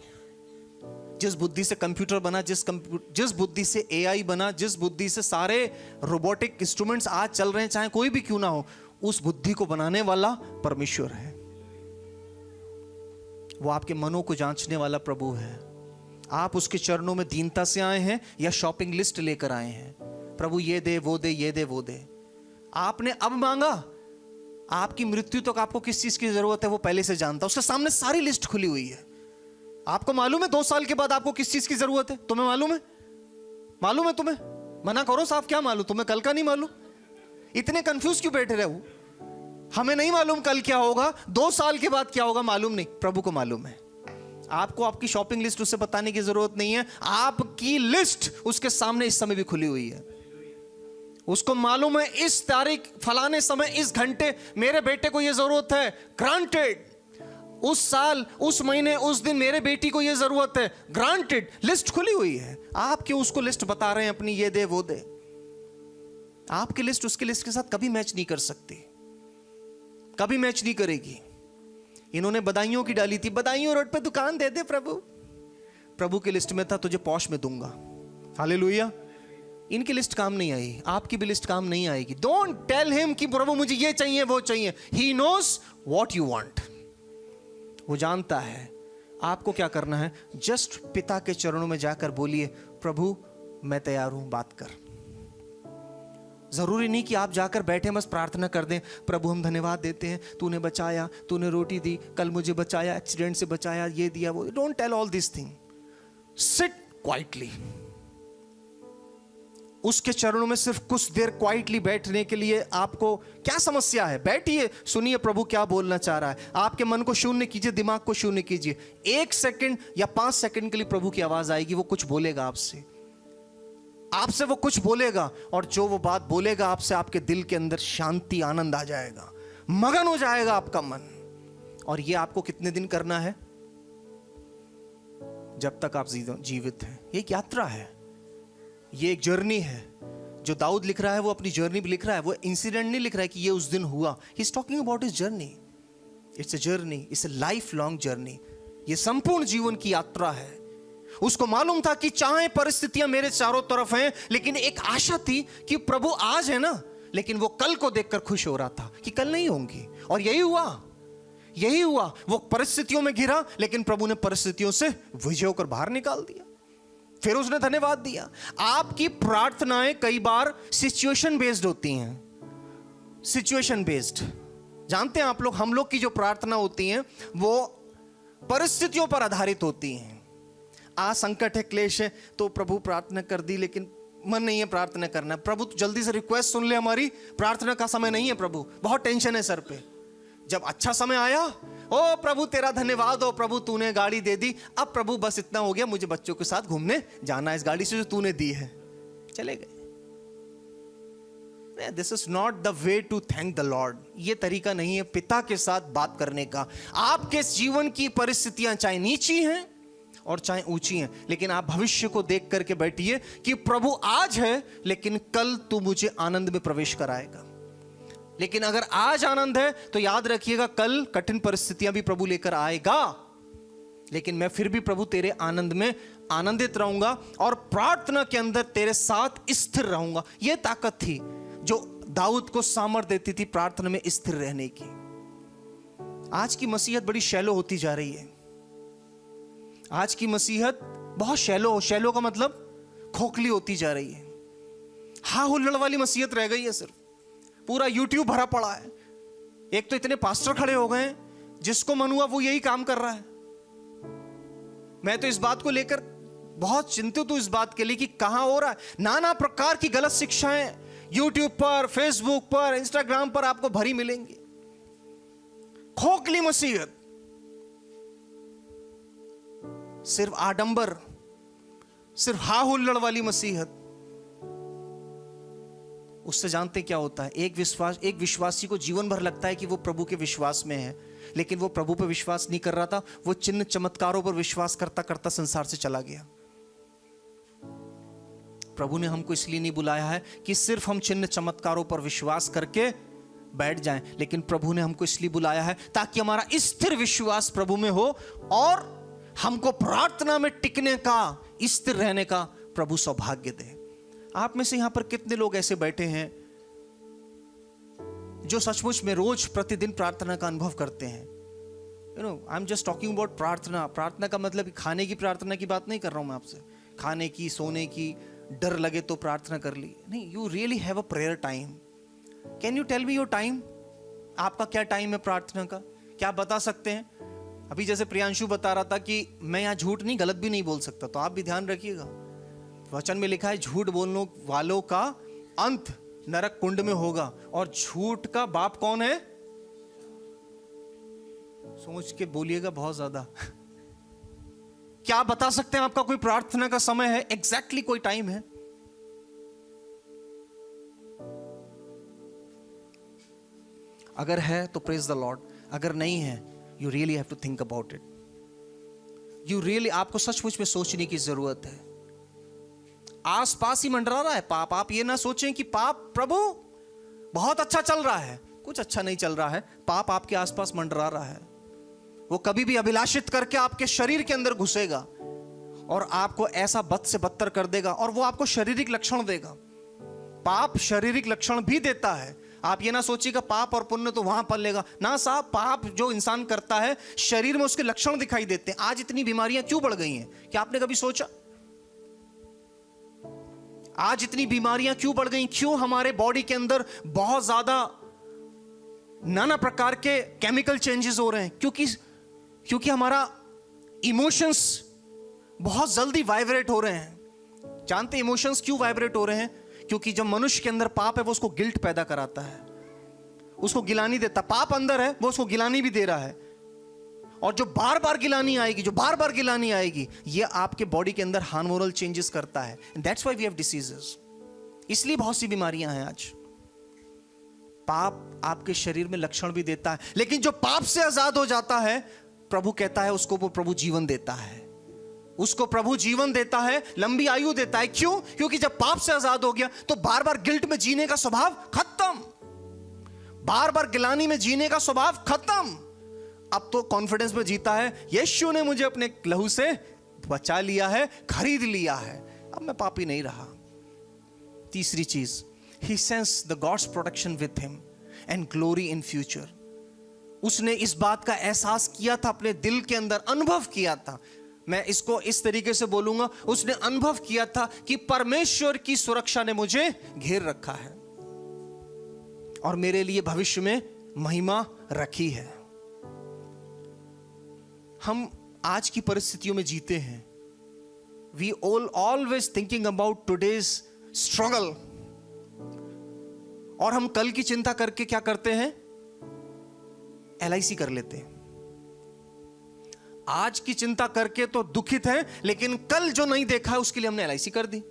[SPEAKER 2] जिस बुद्धि से कंप्यूटर बना, जिस बुद्धि से एआई बना, जिस बुद्धि से सारे रोबोटिक इंस्ट्रूमेंट्स आज चल रहे हैं, चाहे कोई भी क्यों ना हो, उस बुद्धि को बनाने वाला परमेश्वर है। वो आपके मनों को जांचने वाला प्रभु है। आप उसके चरणों में दीनता से आए हैं या शॉपिंग लिस्ट लेकर आए हैं? प्रभु ये दे, वो दे, ये दे, वो दे। आपने अब मांगा, आपकी मृत्यु तक आपको किस चीज की जरूरत है वो पहले से जानता, उसके सामने सारी लिस्ट खुली हुई है। आपको मालूम है 2 साल के बाद आपको किस चीज की जरूरत है? तुम्हें मालूम है? मालूम है तुम्हें? मना करो साहब, क्या मालूम तुम्हें? कल का नहीं मालूम? इतने कंफ्यूज क्यों बैठे रहे हो? हमें नहीं मालूम कल क्या होगा, 2 साल के बाद क्या होगा मालूम नहीं, प्रभु को मालूम है। आपको आपकी शॉपिंग लिस्ट उससे बताने की जरूरत नहीं है, आपकी लिस्ट उसके सामने इस समय भी खुली हुई है। उसको मालूम है इस तारीख, फलाने समय, इस घंटे मेरे बेटे को यह जरूरत है, ग्रांटेड। उस साल, उस महीने, उस दिन मेरे बेटी को यह जरूरत है, ग्रांटेड। लिस्ट खुली हुई है। आप क्यों उसको लिस्ट बता रहे हैं अपनी, ये दे वो दे? आपकी लिस्ट उसकी लिस्ट के साथ कभी मैच नहीं कर सकती, कभी मैच नहीं करेगी। इन्होंने बदायूं की डाली थी, बदायूं रोड पे दुकान दे दे प्रभु। प्रभु की लिस्ट में था तुझे पॉश में दूंगा। हालेलुया। इनकी लिस्ट काम नहीं आई, आपकी भी लिस्ट काम नहीं आएगी। डोंट टेल हिम कि प्रभु मुझे ये चाहिए वो चाहिए। He knows what you want. वो जानता है आपको क्या करना है। जस्ट पिता के चरणों में जाकर बोलिए, प्रभु मैं तैयार हूं, बात कर। जरूरी नहीं कि आप जाकर बैठे बस प्रार्थना कर दें, प्रभु हम धन्यवाद देते हैं, तूने बचाया, तूने रोटी दी, कल मुझे बचाया, एक्सीडेंट से बचाया, ये दिया वो। Don't tell all this thing. Sit quietly. उसके चरणों में सिर्फ कुछ देर क्वाइटली बैठने के लिए आपको क्या समस्या है? बैठिए, सुनिए प्रभु क्या बोलना चाह रहा है। आपके मन को शून्य कीजिए, दिमाग को शून्य कीजिए। 1 सेकंड या 5 सेकंड के लिए प्रभु की आवाज आएगी, वो कुछ बोलेगा आपसे वो कुछ बोलेगा, और जो वो बात बोलेगा आपसे, आपके दिल के अंदर शांति, आनंद आ जाएगा, मगन हो जाएगा आपका मन। और ये आपको कितने दिन करना है? जब तक आप जीवित हैं। ये एक यात्रा है, ये एक जर्नी है। जो दाऊद लिख रहा है वो अपनी जर्नी भी लिख रहा है, वो इंसिडेंट नहीं लिख रहा है कि ये उस दिन हुआ। He is talking about his journey. It's a journey, it's a life long journey. ये संपूर्ण जीवन की यात्रा है। उसको मालूम था कि चाहे परिस्थितियां मेरे चारों तरफ हैं, लेकिन एक आशा थी कि प्रभु आज है ना, लेकिन वो कल को देखकर खुश हो रहा था कि कल नहीं होंगी। और यही हुआ। वो परिस्थितियों में घिरा, लेकिन प्रभु ने परिस्थितियों से विजय होकर बाहर निकाल दिया। फिर उसने धन्यवाद दिया। आपकी प्रार्थनाएं कई बार सिचुएशन बेस्ड होती हैं। सिचुएशन बेस्ड, जानते हैं आप लोग, हम लोग की जो प्रार्थना होती हैं वो परिस्थितियों पर आधारित होती हैं। आज संकट है, क्लेश है, तो प्रभु प्रार्थना कर दी, लेकिन मन नहीं है प्रार्थना करना। प्रभु तो जल्दी से रिक्वेस्ट सुन ले हमारी, प्रार्थना का समय नहीं है प्रभु, बहुत टेंशन है सर पे। जब अच्छा समय आया, ओ प्रभु तेरा धन्यवाद हो, प्रभु तूने गाड़ी दे दी, अब प्रभु बस इतना हो गया, मुझे बच्चों के साथ घूमने जाना है इस गाड़ी से जो तूने दी है, चले गए। This is not the way to thank the Lord. ये तरीका नहीं है पिता के साथ बात करने का। आपके जीवन की परिस्थितियां चाहे नीची हैं और चाहे ऊंची हैं, लेकिन आप भविष्य को देख करके बैठिए कि प्रभु आज है, लेकिन कल तू मुझे आनंद में प्रवेश कराएगा। लेकिन अगर आज आनंद है तो याद रखिएगा कल कठिन परिस्थितियां भी प्रभु लेकर आएगा, लेकिन मैं फिर भी प्रभु तेरे आनंद में आनंदित रहूंगा और प्रार्थना के अंदर तेरे साथ स्थिर रहूंगा। यह ताकत थी जो दाऊद को सामर्थ्य देती थी प्रार्थना में स्थिर रहने की। आज की मसीहत बड़ी शैलो होती जा रही है। आज की मसीहत बहुत शैलो का मतलब खोखली होती जा रही है। हाँ हुल्लड़ वाली मसीहत रह गई है। सिर्फ पूरा यूट्यूब भरा पड़ा है। एक तो इतने पास्टर खड़े हो गए हैं, जिसको मन हुआ वो यही काम कर रहा है। मैं तो इस बात को लेकर बहुत चिंतित हूं, इस बात के लिए कि कहां हो रहा है। नाना प्रकार की गलत शिक्षाएं यूट्यूब पर, फेसबुक पर, इंस्टाग्राम पर आपको भरी मिलेंगी। खोखली मसीहत, सिर्फ आडंबर, सिर्फ हा हुल्लड़ वाली मसीहत। उससे जानते क्या होता है? एक विश्वासी को जीवन भर लगता है कि वो प्रभु के विश्वास में है, लेकिन वो प्रभु पर विश्वास नहीं कर रहा था, वो चिन्ह चमत्कारों पर विश्वास करता करता संसार से चला गया। प्रभु ने हमको इसलिए नहीं बुलाया है कि सिर्फ हम चिन्ह चमत्कारों पर विश्वास करके बैठ जाएं, लेकिन प्रभु ने हमको इसलिए बुलाया है ताकि हमारा स्थिर विश्वास प्रभु में हो और हमको प्रार्थना में टिकने का, स्थिर रहने का प्रभु सौभाग्य दे। आप में से यहां पर कितने लोग ऐसे बैठे हैं जो सचमुच में रोज प्रतिदिन प्रार्थना का अनुभव करते हैं? I am just talking about प्रार्थना। प्रार्थना का मतलब खाने की प्रार्थना की बात नहीं कर रहा हूं मैं आपसे, खाने की, सोने की, डर लगे तो प्रार्थना कर ली नहीं। You really have a prayer time. Can you tell me your time? आपका क्या टाइम है प्रार्थना का? क्या आप बता सकते हैं? अभी जैसे प्रियांशु बता रहा था कि मैं यहाँ झूठ नहीं, गलत भी नहीं बोल सकता, तो आप भी ध्यान रखिएगा। वचन में लिखा है झूठ बोलने वालों का अंत नरक कुंड में होगा। और झूठ का बाप कौन है? सोच के बोलिएगा बहुत ज्यादा। क्या आप बता सकते हैं आपका कोई प्रार्थना का समय है? एग्जैक्टली कोई टाइम है? अगर है तो प्रेज द लॉर्ड, अगर नहीं है you really have to think about it. You really, आपको सचमुच में सोचने की जरूरत है। आसपास ही मंडरा रहा है पाप। आप ये ना सोचें कि पाप, प्रभु बहुत अच्छा चल रहा है। कुछ अच्छा नहीं चल रहा है, पाप आपके आसपास मंडरा रहा है। वो कभी भी अभिलाषित करके आपके शरीर के अंदर घुसेगा और आपको ऐसा बद से बदतर कर देगा, और वो आपको शारीरिक लक्षण देगा। पाप शारीरिक लक्षण भी देता है। आप ये ना सोचिएगा पाप और पुण्य तो वहां पलेगा ना साहब। पाप जो इंसान करता है शरीर में उसके लक्षण दिखाई देते हैं। आज इतनी बीमारियां क्यों बढ़ गई हैं, क्या आपने कभी सोचा? आज इतनी बीमारियां क्यों बढ़ गई? क्यों हमारे बॉडी के अंदर बहुत ज्यादा नाना प्रकार के केमिकल चेंजेस हो रहे हैं? क्योंकि हमारा इमोशंस बहुत जल्दी वाइब्रेट हो रहे हैं। जानते इमोशंस क्यों वाइब्रेट हो रहे हैं? क्योंकि जब मनुष्य के अंदर पाप है वो उसको गिल्ट पैदा कराता है, उसको गिलानी देता। पाप अंदर है वो उसको गिलानी भी दे रहा है, और जो बार बार गिलानी आएगी ये आपके बॉडी के अंदर हार्मोनल चेंजेस करता है। That's why we have diseases. इसलिए बहुत सी बीमारियां हैं आज। पाप आपके शरीर में लक्षण भी देता है, लेकिन जो पाप से आजाद हो जाता है, प्रभु कहता है उसको वो प्रभु जीवन देता है। उसको प्रभु जीवन देता है, लंबी आयु देता है। क्यों? क्योंकि जब पाप से आजाद हो गया तो बार बार गिल्ट में जीने का स्वभाव खत्म, बार बार गिलानी में जीने का स्वभाव खत्म। अब तो कॉन्फिडेंस में जीता है, यीशु ने मुझे अपने लहू से बचा लिया है, खरीद लिया है, अब मैं पापी नहीं रहा। तीसरी चीज, he sensed the God's protection with him and glory in future। उसने इस बात का एहसास किया था, अपने दिल के अंदर अनुभव किया था। मैं इसको इस तरीके से बोलूंगा, उसने अनुभव किया था कि परमेश्वर की सुरक्षा ने मुझे घेर रखा है और मेरे लिए भविष्य में महिमा रखी है। हम आज की परिस्थितियों में जीते हैं। We always thinking about today's struggle, और हम कल की चिंता करके क्या करते हैं? LIC कर लेते हैं। आज की चिंता करके तो दुखित हैं, लेकिन कल जो नहीं देखा है उसके लिए हमने LIC कर दी,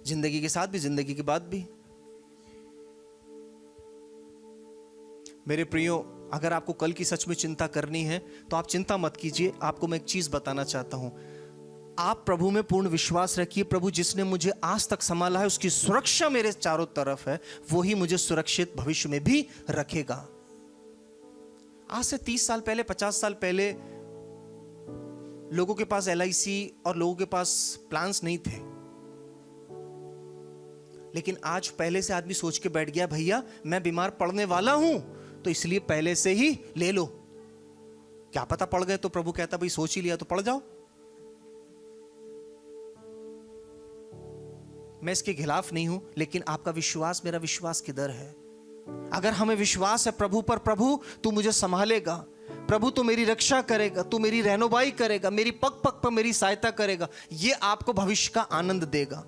[SPEAKER 2] जिंदगी के साथ भी जिंदगी के बाद भी। मेरे प्रियो, अगर आपको कल की सच में चिंता करनी है तो आप चिंता मत कीजिए। आपको मैं एक चीज बताना चाहता हूं, आप प्रभु में पूर्ण विश्वास रखिए। प्रभु जिसने मुझे आज तक संभाला है, उसकी सुरक्षा मेरे चारों तरफ है, वो ही मुझे सुरक्षित भविष्य में भी रखेगा। आज से 30 साल पहले, 50 साल पहले लोगों के पास LIC और लोगों के पास प्लान्स नहीं थे, लेकिन आज पहले से आदमी सोच के बैठ गया, भैया मैं बीमार पड़ने वाला हूं तो इसलिए पहले से ही ले लो। क्या पता पड़ गए तो प्रभु कहता भाई सोच ही लिया तो पड़ जाओ। मैं इसके खिलाफ नहीं हूं, लेकिन आपका विश्वास मेरा विश्वास किधर है? अगर हमें विश्वास है प्रभु पर, प्रभु तू मुझे संभालेगा, प्रभु तू मेरी रक्षा करेगा, तू मेरी रहनुमाई करेगा, मेरी पग पग पर मेरी सहायता करेगा, ये आपको भविष्य का आनंद देगा,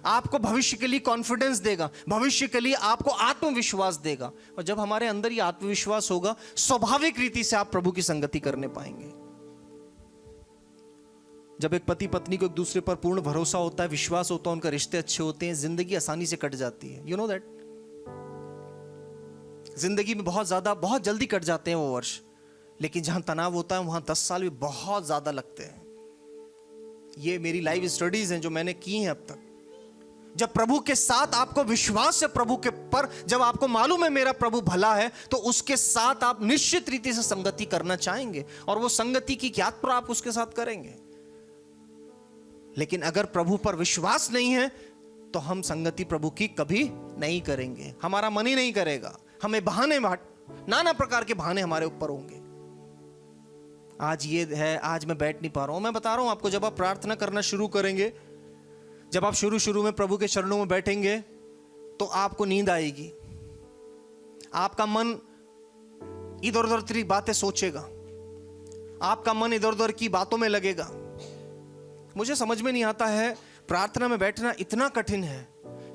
[SPEAKER 2] आपको भविष्य के लिए कॉन्फिडेंस देगा, भविष्य के लिए आपको आत्मविश्वास देगा। और जब हमारे अंदर ये आत्मविश्वास होगा, स्वाभाविक रीति से आप प्रभु की संगति करने पाएंगे। जब एक पति पत्नी को एक दूसरे पर पूर्ण भरोसा होता है, विश्वास होता है, उनका रिश्ते अच्छे होते हैं, जिंदगी आसानी से कट जाती है। You know that? जिंदगी में बहुत जल्दी कट जाते हैं वो वर्ष, लेकिन जहां तनाव होता है वहां 10 साल भी बहुत ज्यादा लगते हैं। ये मेरी लाइव स्टडीज हैं जो मैंने की हैं अब तक। जब प्रभु के साथ आपको विश्वास है, प्रभु के पर जब आपको मालूम है मेरा प्रभु भला है, तो उसके साथ आप निश्चित रीति से संगति करना चाहेंगे, और वो संगति की यात्रा आप उसके साथ करेंगे। लेकिन अगर प्रभु पर विश्वास नहीं है तो हम संगति प्रभु की कभी नहीं करेंगे, हमारा मन ही नहीं करेगा, हमें बहाने, नाना प्रकार के बहाने हमारे ऊपर होंगे। आज ये है, आज मैं बैठ नहीं पा रहा हूं। मैं बता रहा हूं आपको, जब आप प्रार्थना करना शुरू करेंगे, जब आप शुरू में प्रभु के चरणों में बैठेंगे, तो आपको नींद आएगी, आपका मन इधर उधर की बातें सोचेगा, आपका मन इधर उधर की बातों में लगेगा। मुझे समझ में नहीं आता है, प्रार्थना में बैठना इतना कठिन है,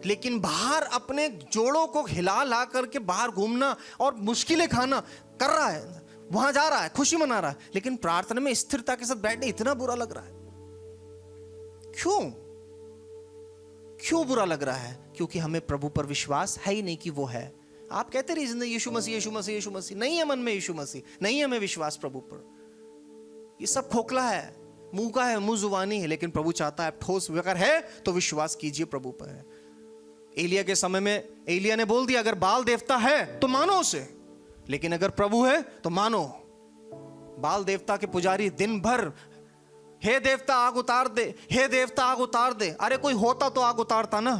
[SPEAKER 2] लेकिन बाहर अपने जोड़ों को हिला ला करके बाहर घूमना और मुश्किलें खाना कर रहा है, वहां जा रहा है, खुशी मना रहा है, लेकिन प्रार्थना में स्थिरता के साथ बैठने इतना बुरा लग रहा है। क्यों बुरा लग रहा है? क्योंकि हमें प्रभु पर विश्वास है ही नहीं कि वो है। आप कहते रहिए जिंदगी यीशु मसीह यीशु मसीह यीशु मसीह, नहीं है मन में यीशु मसीह, नहीं है हमें विश्वास प्रभु पर। ये सब खोखला है, मुंह का है, मुंह जुबानी है, लेकिन प्रभु चाहता है ठोस अगर है तो विश्वास कीजिए प्रभु पर है। एलिया के समय में एलिया ने बोल दिया, अगर बाल देवता है तो मानो उसे, लेकिन अगर प्रभु है तो मानो। बाल देवता के पुजारी दिन भर हे देवता आग उतार दे, हे देवता आग उतार दे। अरे कोई होता तो आग उतारता ना।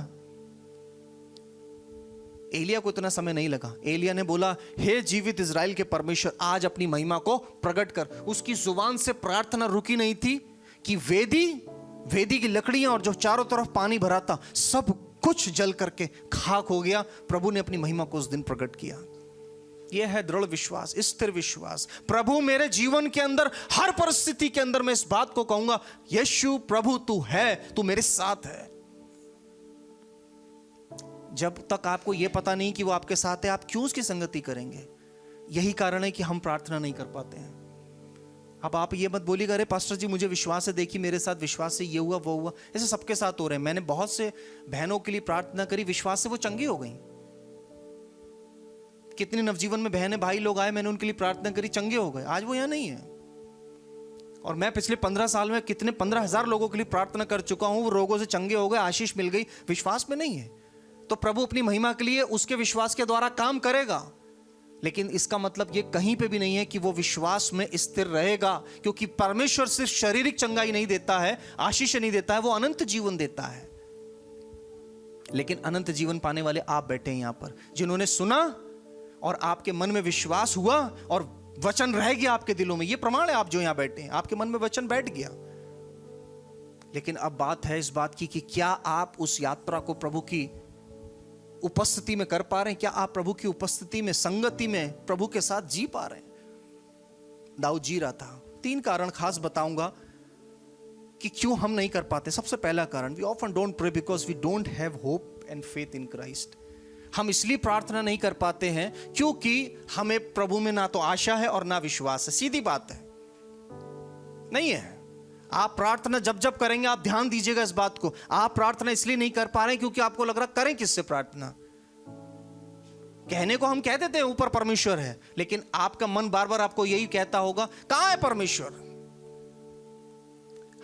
[SPEAKER 2] एलिया को इतना समय नहीं लगा। एलिया ने बोला हे जीवित इज़राइल के परमेश्वर, आज अपनी महिमा को प्रकट कर। उसकी जुबान से प्रार्थना रुकी नहीं थी कि वेदी की लकड़ियां और जो चारों तरफ पानी भरा था सब कुछ जल करके खाक हो गया। प्रभु ने अपनी महिमा को उस दिन प्रकट किया। यह है दृढ़ विश्वास, स्थिर विश्वास। प्रभु मेरे जीवन के अंदर हर परिस्थिति के अंदर मैं इस बात को कहूंगा, यीशु प्रभु तू है, तू मेरे साथ है। जब तक आपको यह पता नहीं कि वो आपके साथ है, आप क्यों उसकी संगति करेंगे? यही कारण है कि हम प्रार्थना नहीं कर पाते हैं। अब आप ये मत बोलिएगा अरे पास्टर जी मुझे विश्वास है, देखिए मेरे साथ विश्वास से ये हुआ वो हुआ। ऐसे सबके साथ हो रहे हैं। मैंने बहुत से बहनों के लिए प्रार्थना करी, विश्वास से वो चंगी हो गई। कितने नवजीवन में बहनें भाई लोग आए, मैंने उनके लिए प्रार्थना करी, चंगे हो गए। आज वो यहाँ नहीं है। और मैं पिछले 15 साल में कितने 15,000 लोगों के लिए प्रार्थना कर चुका हूं, वो रोगों से चंगे हो गए, आशीष मिल गई। विश्वास में नहीं है तो प्रभु अपनी महिमा के लिए उसके विश्वास के द्वारा काम करेगा। लेकिन इसका मतलब ये कहीं पे भी नहीं है कि वो विश्वास में स्थिर रहेगा, क्योंकि परमेश्वर सिर्फ शारीरिक चंगाई नहीं देता है, आशीष नहीं देता है, वो अनंत जीवन देता है। लेकिन अनंत जीवन पाने वाले आप बैठे हैं यहां पर, जिन्होंने सुना और आपके मन में विश्वास हुआ और वचन रह गया आपके दिलों में। ये प्रमाण है, आप जो यहां बैठे हैं आपके मन में वचन बैठ गया। लेकिन अब बात है इस बात की कि क्या आप उस यात्रा को प्रभु की उपस्थिति में कर पा रहे हैं? क्या आप प्रभु की उपस्थिति में, संगति में प्रभु के साथ जी पा रहे हैं? दाऊद जी रहा था। 3 कारण खास बताऊंगा कि क्यों हम नहीं कर पाते। सबसे पहला कारण, we often don't pray because we don't have hope and faith in Christ. हम इसलिए प्रार्थना नहीं कर पाते हैं क्योंकि हमें प्रभु में ना तो आशा है और ना विश्वास है। सीधी बात है, नहीं है। आप प्रार्थना जब जब करेंगे, आप ध्यान दीजिएगा इस बात को, आप प्रार्थना इसलिए नहीं कर पा रहे हैं क्योंकि आपको लग रहा करें किससे प्रार्थना। कहने को हम कह देते हैं ऊपर परमेश्वर है, लेकिन आपका मन बार बार आपको यही कहता होगा कहां है परमेश्वर।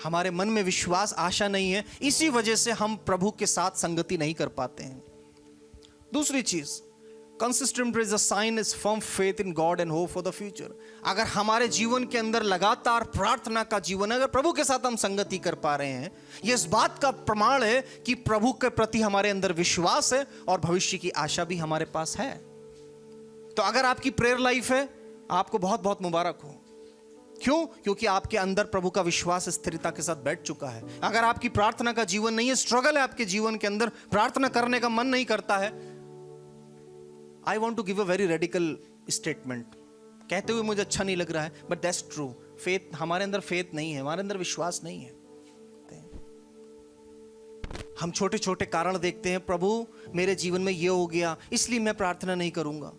[SPEAKER 2] हमारे मन में विश्वास, आशा नहीं है, इसी वजह से हम प्रभु के साथ संगति नहीं कर पाते हैं। दूसरी चीज, consistent prayer is a sign is firm faith in God and hope for the future। अगर हमारे जीवन के अंदर लगातार प्रार्थना का जीवन, अगर प्रभु के साथ हम संगति कर पा रहे हैं, यह इस बात का प्रमाण है कि प्रभु के प्रति हमारे अंदर विश्वास है और भविष्य की आशा भी हमारे पास है। तो अगर आपकी प्रेयर लाइफ है, आपको बहुत बहुत मुबारक हो। क्यों? क्योंकि आपके अंदर प्रभु का विश्वास स्थिरता के साथ बैठ चुका है। अगर आपकी प्रार्थना का जीवन नहीं है, स्ट्रगल है आपके जीवन के अंदर, प्रार्थना करने का मन नहीं करता है, I want to give a very radical statement। कहते हुए मुझे अच्छा नहीं लग रहा है, but that's true। faith, हमारे अंदर faith नहीं है, हमारे अंदर विश्वास नहीं है। हम छोटे छोटे कारण देखते हैं, प्रभु मेरे जीवन में ये हो गया इसलिए मैं प्रार्थना नहीं करूंगा,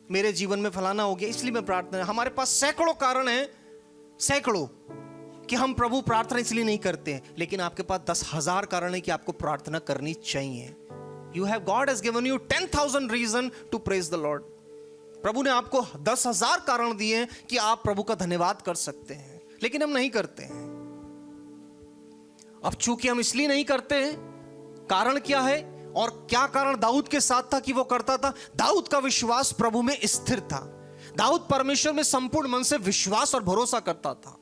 [SPEAKER 2] मेरे जीवन में फलाना हो गया इसलिए मैं प्रार्थना। हमारे पास सैकड़ों कारण हैं, सैकड़ों, कि हम प्रभु प्रार्थना इसलिए नहीं करते हैं। लेकिन आपके पास 10,000 कारण है कि आपको प्रार्थना करनी चाहिए। God has given you 10,000 reason to praise the Lord। प्रभु ने आपको 10,000 कारण दिए हैं कि आप प्रभु का धन्यवाद कर सकते हैं, लेकिन हम नहीं करते हैं। अब चूंकि हम इसलिए नहीं करते हैं, कारण क्या है और क्या कारण दाऊद के साथ था कि वो करता था? दाऊद का विश्वास प्रभु में स्थिर था। दाऊद परमेश्वर में संपूर्ण मन से विश्वास और भरोसा करता था।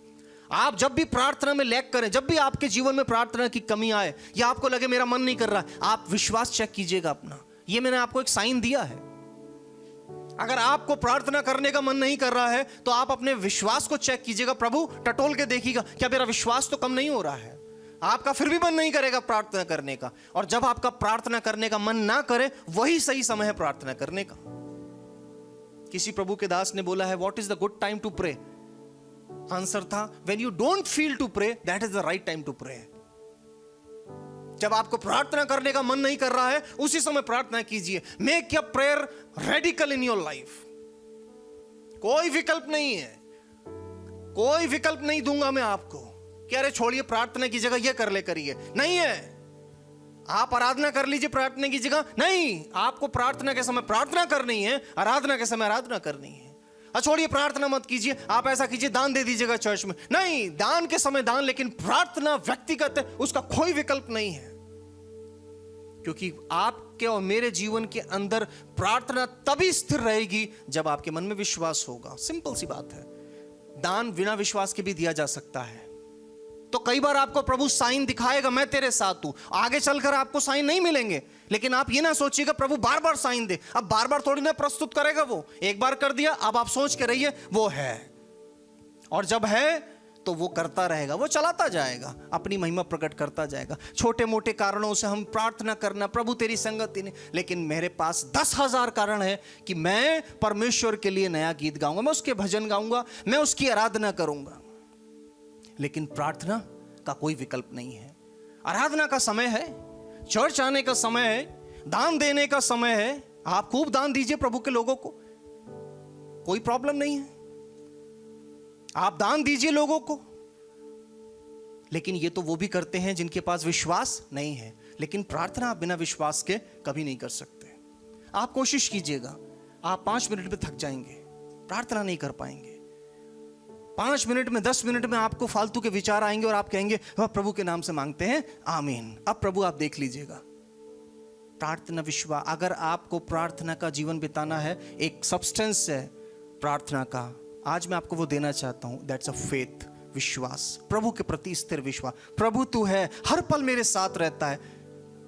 [SPEAKER 2] आप जब भी प्रार्थना में लैग करें, जब भी आपके जीवन में प्रार्थना की कमी आए या आपको लगे मेरा मन नहीं कर रहा, आप विश्वास चेक कीजिएगा अपना। ये मैंने आपको एक साइन दिया है। अगर आपको प्रार्थना करने का मन नहीं कर रहा है तो आप अपने विश्वास को चेक कीजिएगा। प्रभु टटोल के देखिएगा, क्या मेरा विश्वास तो कम नहीं हो रहा है? आपका फिर भी मन नहीं करेगा प्रार्थना करने का। और जब आपका प्रार्थना करने का मन ना करे, वही सही समय है प्रार्थना करने का। किसी प्रभु के दास ने बोला है, what is the good time to pray? Answer था, when you don't feel to pray, that is the right time to pray। जब आपको प्रार्थना करने का मन नहीं कर रहा है, उसी समय प्रार्थना कीजिए। Make your prayer radical in your life। कोई विकल्प नहीं है, कोई विकल्प नहीं दूंगा मैं आपको कि अरे छोड़िए प्रार्थना की जगह ये कर ले करिए, नहीं है। आप आराधना कर लीजिए प्रार्थना की जगह, नहीं। आपको प्रार्थना के समय प्रार्थना करनी है, आराधना के समय आराधना करनी है। छोड़िए प्रार्थना मत कीजिए, आप ऐसा कीजिए दान दे दीजिएगा चर्च में, नहीं। दान के समय दान, लेकिन प्रार्थना व्यक्तिगत है, उसका कोई विकल्प नहीं है। क्योंकि आपके और मेरे जीवन के अंदर प्रार्थना तभी स्थिर रहेगी जब आपके मन में विश्वास होगा। सिंपल सी बात है। दान बिना विश्वास के भी दिया जा सकता है। तो कई बार आपको प्रभु साइन दिखाएगा, मैं तेरे साथ हूं, आगे चलकर आपको साइन नहीं मिलेंगे, लेकिन आप ये ना सोचिएगा प्रभु बार बार साइन दे। अब बार बार थोड़ी ना प्रस्तुत करेगा, वो एक बार कर दिया, अब आप सोच के रहिए वो है, और जब है तो वो करता रहेगा, वो चलाता जाएगा, अपनी महिमा प्रकट करता जाएगा। छोटे मोटे कारणों से हम प्रार्थना करना प्रभु तेरी संगति नहीं, लेकिन मेरे पास 10,000 कारण है कि मैं परमेश्वर के लिए नया गीत गाऊंगा, मैं उसके भजन गाऊंगा, मैं उसकी आराधना करूंगा। लेकिन प्रार्थना का कोई विकल्प नहीं है। आराधना का समय है, चर्च आने का समय है, दान देने का समय है। आप खूब दान दीजिए प्रभु के लोगों को, कोई प्रॉब्लम नहीं है, आप दान दीजिए लोगों को। लेकिन ये तो वो भी करते हैं जिनके पास विश्वास नहीं है। लेकिन प्रार्थना आप बिना विश्वास के कभी नहीं कर सकते। आप कोशिश कीजिएगा, आप 5 मिनट में थक जाएंगे, प्रार्थना नहीं कर पाएंगे। 5 मिनट में, 10 मिनट में आपको फालतू के विचार आएंगे और आप कहेंगे वह प्रभु के नाम से मांगते हैं, आमीन। अब प्रभु आप देख लीजिएगा, प्रार्थना विश्वास, अगर आपको प्रार्थना का जीवन बिताना है, एक सब्सटेंस है प्रार्थना का, आज मैं आपको वो देना चाहता हूं। दैट्स अ फेथ, विश्वास, प्रभु के प्रति स्थिर विश्वास। प्रभु तू है, हर पल मेरे साथ रहता है,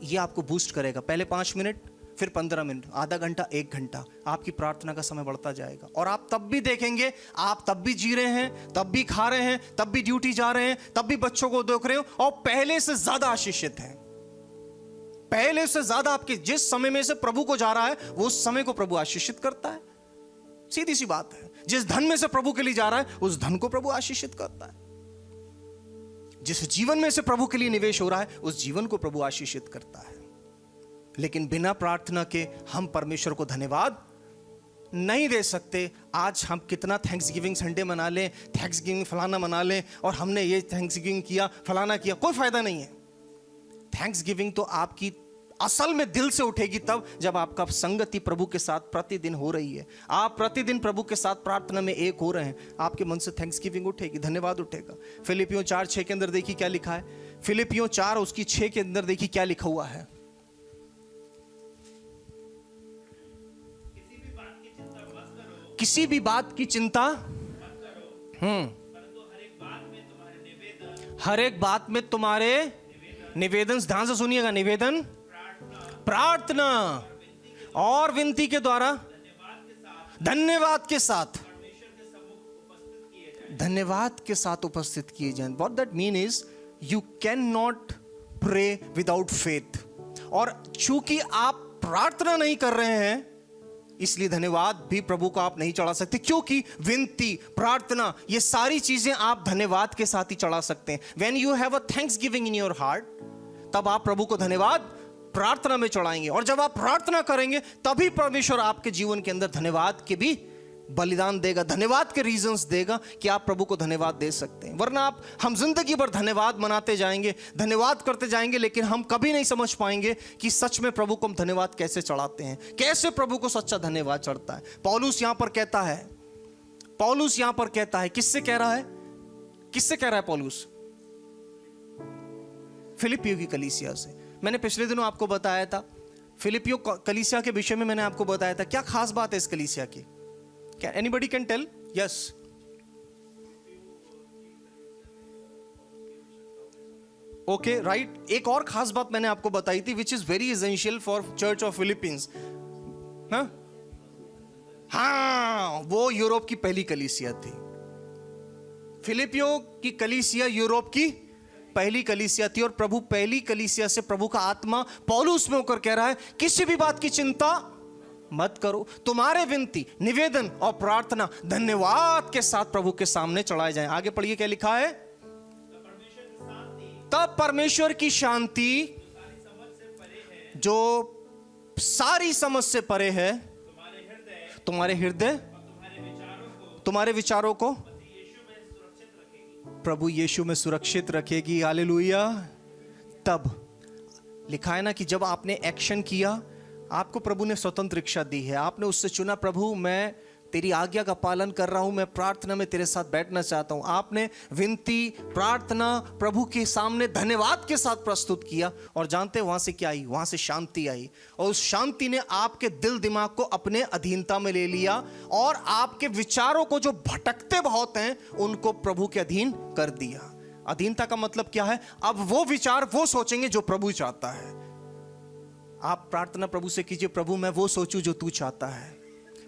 [SPEAKER 2] ये आपको बूस्ट करेगा। पहले 5 मिनट, फिर 15 मिनट, आधा घंटा, 1 घंटा, आपकी प्रार्थना का समय बढ़ता जाएगा। और आप तब भी देखेंगे, आप तब भी जी रहे हैं, तब भी खा रहे हैं, तब भी ड्यूटी जा रहे हैं, तब भी बच्चों को देख रहे हो, और पहले से ज्यादा आशीषित हैं। पहले से ज्यादा आपके जिस समय में से प्रभु को जा रहा है, वो उस समय को प्रभु आशीषित करता है। सीधी सी बात है। जिस धन में से प्रभु के लिए जा रहा है, उस धन को प्रभु आशीषित करता है। जिस जीवन में से प्रभु के लिए निवेश हो रहा है, उस जीवन को प्रभु आशीषित करता है। लेकिन बिना प्रार्थना के हम परमेश्वर को धन्यवाद नहीं दे सकते। आज हम कितना थैंक्सगिविंग संडे मना लें, थैंक्सगिविंग फलाना मना लें, और हमने ये थैंक्सगिविंग किया, फलाना किया, कोई फायदा नहीं है। थैंक्सगिविंग तो आपकी असल में दिल से उठेगी तब जब आपका संगति प्रभु के साथ प्रतिदिन हो रही है। आप प्रतिदिन प्रभु के साथ प्रार्थना में एक हो रहे हैं, आपके मन से थैंक्सगिविंग उठेगी, धन्यवाद उठेगा। फिलिपियों 4:6 के अंदर देखिए क्या लिखा है। फिलिपियों 4 उसकी 6 के अंदर देखिए क्या लिखा हुआ है। किसी भी बात की चिंता हर एक बात में तुम्हारे निवेदन, ध्यान से सुनिएगा, निवेदन, प्रार्थना और विनती के द्वारा धन्यवाद के साथ उपस्थित किए जाएं। What that mean is you can not pray without faith. और चूंकि आप प्रार्थना नहीं कर रहे हैं, इसलिए धन्यवाद भी प्रभु को आप नहीं चढ़ा सकते, क्योंकि विनती, प्रार्थना, ये सारी चीजें आप धन्यवाद के साथ ही चढ़ा सकते हैं। When you have a Thanksgiving in your heart, तब आप प्रभु को धन्यवाद प्रार्थना में चढ़ाएंगे। और जब आप प्रार्थना करेंगे, तभी परमेश्वर आपके जीवन के अंदर धन्यवाद के भी बलिदान देगा, धन्यवाद के रीजंस देगा कि आप प्रभु को धन्यवाद दे सकते हैं। वरना हम जिंदगी भर धन्यवाद मनाते जाएंगे, धन्यवाद करते जाएंगे, लेकिन हम कभी नहीं समझ पाएंगे कि सच में प्रभु को हम धन्यवाद कैसे चढ़ाते हैं, कैसे प्रभु को सच्चा धन्यवाद चढ़ता है। पौलुस यहां पर कहता है, किससे कह रहा है पौलुस? फिलिपियों की कलीसिया से। मैंने पिछले दिनों आपको बताया था, फिलिपियों कलीसिया के विषय में मैंने आपको बताया था। क्या खास बात है इस कलीसिया की? क्या anybody can tell? Yes, okay, right. एक और खास बात मैंने आपको बताई थी, which is very essential for church of Philippines. हाँ, वो यूरोप की पहली कलीसिया थी। फिलिपियों की कलीसिया यूरोप की पहली कलीसिया थी, और प्रभु पहली कलीसिया से प्रभु का आत्मा पौलुस में होकर कह रहा है, किसी भी बात की चिंता मत करो, तुम्हारे विनती, निवेदन और प्रार्थना धन्यवाद के साथ प्रभु के सामने चढ़ाए जाएं। आगे पढ़िए क्या लिखा है। तब परमेश्वर की शांति जो सारी समझ से परे है, तुम्हारे हृदय, तुम्हारे विचारों को प्रभु यीशु में सुरक्षित रखेगी। हालेलुया। तब लिखा है ना कि जब आपने एक्शन किया, आपको प्रभु ने स्वतंत्र इच्छा दी है, आपने उससे चुना, प्रभु मैं तेरी आज्ञा का पालन कर रहा हूं, मैं प्रार्थना में तेरे साथ बैठना चाहता हूं। आपने विनती, प्रार्थना प्रभु के सामने धन्यवाद के साथ प्रस्तुत किया, और जानते वहां से क्या आई? वहां से शांति आई, और उस शांति ने आपके दिल दिमाग को अपने अधीनता में ले लिया, और आपके विचारों को जो भटकते बहुत हैं उनको प्रभु के अधीन कर दिया। अधीनता का मतलब क्या है? अब वो विचार वो सोचेंगे जो प्रभु चाहता है। आप प्रार्थना प्रभु से कीजिए, प्रभु मैं वो सोचूं जो तू चाहता है।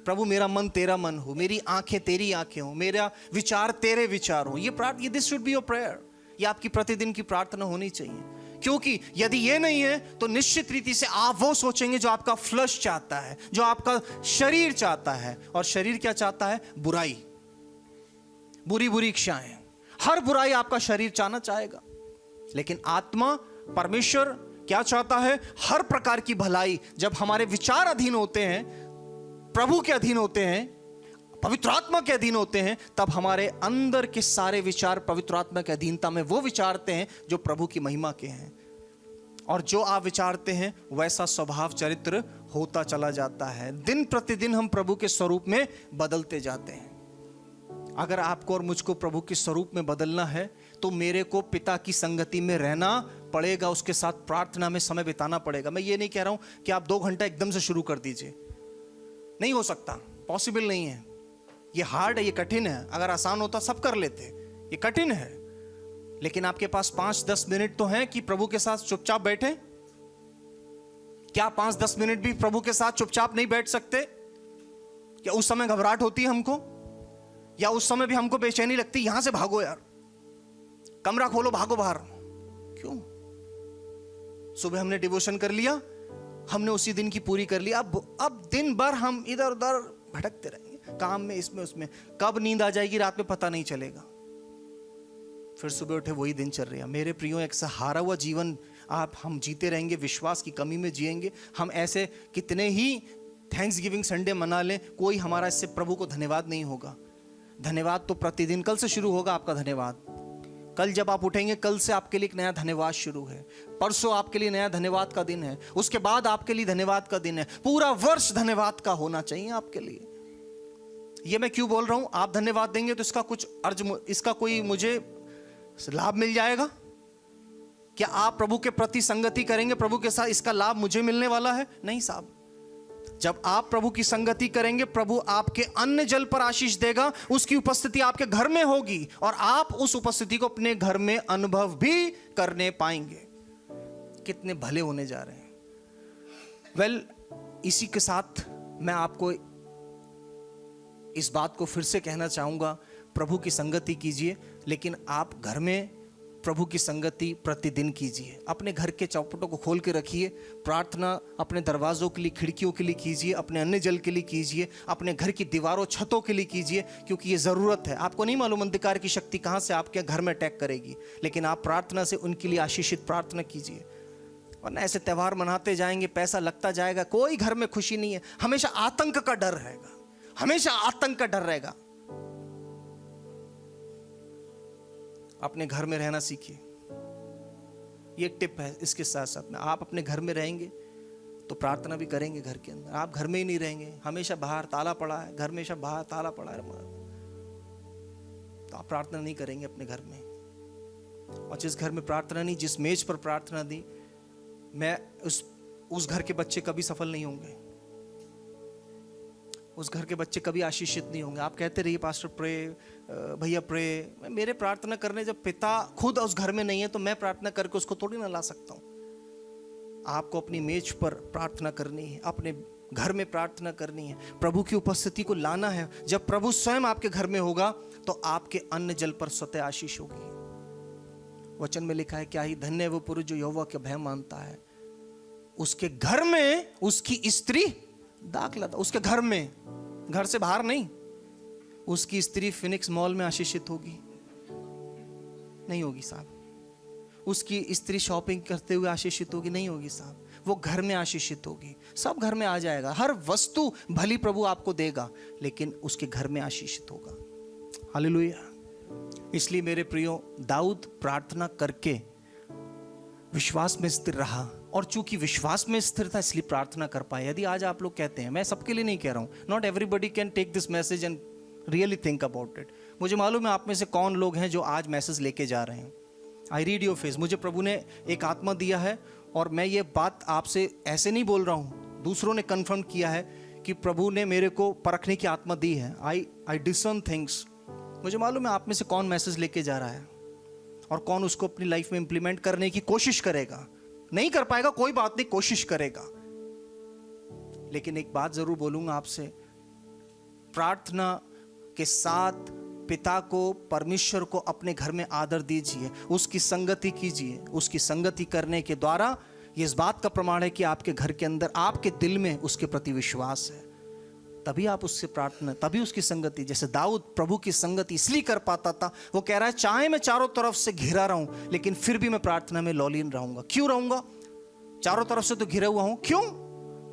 [SPEAKER 2] प्रभु मेरा मन तेरा मन हो, मेरी आंखें तेरी आंखें हो, मेरा विचार तेरे विचार हो। ये this should be your prayer. ये आपकी प्रतिदिन की प्रार्थना होनी चाहिए, क्योंकि यदि ये नहीं है तो निश्चित रीति से आप वो सोचेंगे जो आपका फ्लश चाहता है, जो आपका शरीर चाहता है। और शरीर क्या चाहता है? बुराई, बुरी बुरी इच्छाएं। हर बुराई आपका शरीर चाहना चाहेगा, लेकिन आत्मा, परमेश्वर क्या चाहता है? हर प्रकार की भलाई। जब हमारे विचार अधीन होते हैं, प्रभु के अधीन होते हैं, पवित्र आत्मा के अधीन होते हैं, तब हमारे अंदर के सारे विचार पवित्र आत्मा के अधीनता में वो विचारते हैं जो प्रभु की महिमा के हैं। और जो आप विचारते हैं वैसा स्वभाव चरित्र होता चला जाता है। दिन प्रतिदिन हम प्रभु के स्वरूप में बदलते जाते हैं। अगर आपको और मुझको प्रभु के स्वरूप में बदलना है तो मेरे को पिता की संगति में रहना पड़ेगा, उसके साथ प्रार्थना में समय बिताना पड़ेगा। मैं ये नहीं कह रहा हूं कि आप 2 घंटा एकदम से शुरू कर दीजिए, नहीं हो सकता, पॉसिबल नहीं है। ये हार्ड है, ये कठिन है। अगर आसान होता सब कर लेते, ये कठिन है। लेकिन आपके पास 5-10 मिनट तो हैं कि प्रभु के साथ चुपचाप बैठे। क्या 5-10 मिनट भी प्रभु के साथ चुपचाप नहीं बैठ सकते? क्या उस समय घबराहट होती है हमको? या उस समय भी हमको बेचैनी लगती, यहां से भागो यार, कमरा खोलो, भागो बाहर? क्यों? सुबह हमने डिवोशन कर लिया, हमने उसी दिन की पूरी कर लिया। अब दिन भर हम इधर उधर भटकते रहेंगे, काम में, इसमें उसमें। कब नींद आ जाएगी रात में पता नहीं चलेगा। फिर सुबह उठे वही दिन चल रहा है। मेरे प्रियो, एक हारा हुआ जीवन हम जीते रहेंगे, विश्वास की कमी में जिएंगे। हम ऐसे कितने ही थैंक्स गिविंग संडे मना लें, कोई हमारा इससे प्रभु को धन्यवाद नहीं होगा। धन्यवाद तो प्रतिदिन, कल से शुरू होगा आपका धन्यवाद। कल जब आप उठेंगे, कल से आपके लिए एक नया धन्यवाद शुरू है। परसों आपके लिए नया धन्यवाद का दिन है, उसके बाद आपके लिए धन्यवाद का दिन है। पूरा वर्ष धन्यवाद का होना चाहिए आपके लिए। ये मैं क्यों बोल रहा हूं? आप धन्यवाद देंगे तो इसका कुछ इसका कोई मुझे लाभ मिल जाएगा क्या? आप प्रभु के प्रति संगति करेंगे प्रभु के साथ, इसका लाभ मुझे मिलने वाला है? नहीं साहब। जब आप प्रभु की संगति करेंगे, प्रभु आपके अन्न जल पर आशीष देगा, उसकी उपस्थिति आपके घर में होगी, और आप उस उपस्थिति को अपने घर में अनुभव भी करने पाएंगे। कितने भले होने जा रहे हैं। इसी के साथ मैं आपको इस बात को फिर से कहना चाहूंगा, प्रभु की संगति कीजिए, लेकिन आप घर में प्रभु की संगति प्रतिदिन कीजिए। अपने घर के चौपटों को खोल के रखिए। प्रार्थना अपने दरवाजों के लिए, खिड़कियों के लिए कीजिए, अपने अन्न जल के लिए कीजिए, अपने घर की दीवारों छतों के लिए कीजिए, क्योंकि ये ज़रूरत है। आपको नहीं मालूम अंधकार की शक्ति कहाँ से आपके घर में अटैक करेगी, लेकिन आप प्रार्थना से उनके लिए आशीषित प्रार्थना कीजिए। वरना ऐसे त्यौहार मनाते जाएंगे, पैसा लगता जाएगा, कोई घर में खुशी नहीं है। हमेशा आतंक का डर रहेगा, हमेशा आतंक का डर रहेगा। अपने घर में रहना सीखिए। ये एक टिप है। इसके साथ साथ में आप अपने घर में रहेंगे तो प्रार्थना भी करेंगे घर के अंदर। आप घर में ही नहीं रहेंगे, हमेशा बाहर ताला पड़ा है, घर में हमेशा बाहर ताला पड़ा है, तो आप प्रार्थना नहीं करेंगे अपने घर में। और जिस घर में प्रार्थना नहीं, जिस मेज पर प्रार्थना दी, मैं उस घर के बच्चे कभी सफल नहीं होंगे, उस घर के बच्चे कभी आशीषित नहीं होंगे। आप कहते रहिए पास्टर प्रे, भैया प्रे। मेरे प्रार्थना करने जब पिता खुद उस घर में नहीं है तो मैं प्रार्थना करके उसको थोड़ी ना ला सकता हूँ। आपको अपनी मेज पर प्रार्थना करनी है, अपने घर में प्रार्थना करनी है, प्रभु की उपस्थिति को लाना है। जब प्रभु स्वयं आपके घर में होगा तो आपके अन्न जल पर स्वतः आशीष होगी। वचन में लिखा है, क्या ही धन्य है वो पुरुष जो यहोवा के भय मानता है, उसके घर में उसकी स्त्री दाखिला। उसके घर में, घर से बाहर नहीं। उसकी स्त्री फिनिक्स मॉल में आशीषित होगी? नहीं होगी साहब। उसकी स्त्री शॉपिंग करते हुए आशीषित होगी? नहीं होगी साहब। वो घर में आशीषित होगी। सब घर में आ जाएगा, हर वस्तु भली प्रभु आपको देगा, लेकिन उसके घर में आशीषित होगा। हालेलुया। इसलिए मेरे प्रियो, दाऊद प्रार्थना करके विश्वास में स्थिर रहा। और चूंकि विश्वास में स्थिर था इसलिए प्रार्थना कर पाए। यदि आज आप लोग कहते हैं, मैं सबके लिए नहीं कह रहा हूं, not everybody can take this message and really think about it. मुझे मालूम है आप में से कौन लोग हैं जो आज मैसेज लेके जा रहे हैं। I read your face. मुझे प्रभु ने एक आत्मा दिया है और मैं ये बात आपसे ऐसे नहीं बोल रहा हूँ, दूसरों ने कन्फर्म किया है कि प्रभु ने मेरे को परखने की आत्मा दी है। आई डिसर्न थिंग्स। मुझे मालूम है आप में से कौन मैसेज लेके जा रहा है और कौन उसको अपनी लाइफ में इंप्लीमेंट करने की कोशिश करेगा। नहीं कर पाएगा कोई बात नहीं, कोशिश करेगा। लेकिन एक बात जरूर बोलूंगा आपसे, प्रार्थना के साथ पिता को, परमेश्वर को अपने घर में आदर दीजिए, उसकी संगति कीजिए। उसकी संगति करने के द्वारा ये इस बात का प्रमाण है कि आपके घर के अंदर, आपके दिल में उसके प्रति विश्वास है। तभी आप उससे प्रार्थना, तभी उसकी संगति। जैसे दाऊद प्रभु की संगति इसलिए कर पाता था, वो कह रहा है चाहे मैं चारों तरफ से घिरा रहूं लेकिन फिर भी मैं प्रार्थना में लौलीन रहूंगा। क्यों रहूंगा? चारों तरफ से तो घिरा हुआ हूं, क्यों?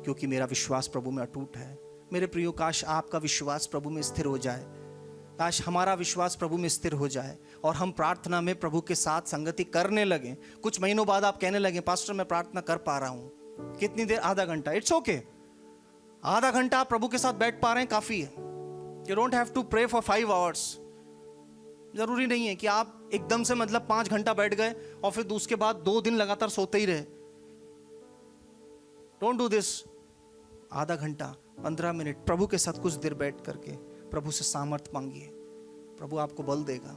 [SPEAKER 2] क्योंकि मेरा विश्वास प्रभु में अटूट है। मेरे प्रियो, काश आपका विश्वास प्रभु में स्थिर हो जाए, काश हमारा विश्वास प्रभु में स्थिर हो जाए और हम प्रार्थना में प्रभु के साथ संगति करने लगे। कुछ महीनों बाद आप कहने लगे, पास्टर मैं प्रार्थना कर पा रहा हूं। कितनी देर? आधा घंटा। It's okay. आधा घंटा आप प्रभु के साथ बैठ पा रहे हैं, काफी है। You don't have to pray for 5 hours। जरूरी नहीं है कि आप एकदम से मतलब 5 घंटा बैठ गए और फिर उसके बाद 2 दिन लगातार सोते ही रहे। Don't do this. आधा घंटा, 15 मिनट प्रभु के साथ कुछ देर बैठ करके प्रभु से सामर्थ मांगिए। प्रभु आपको बल देगा,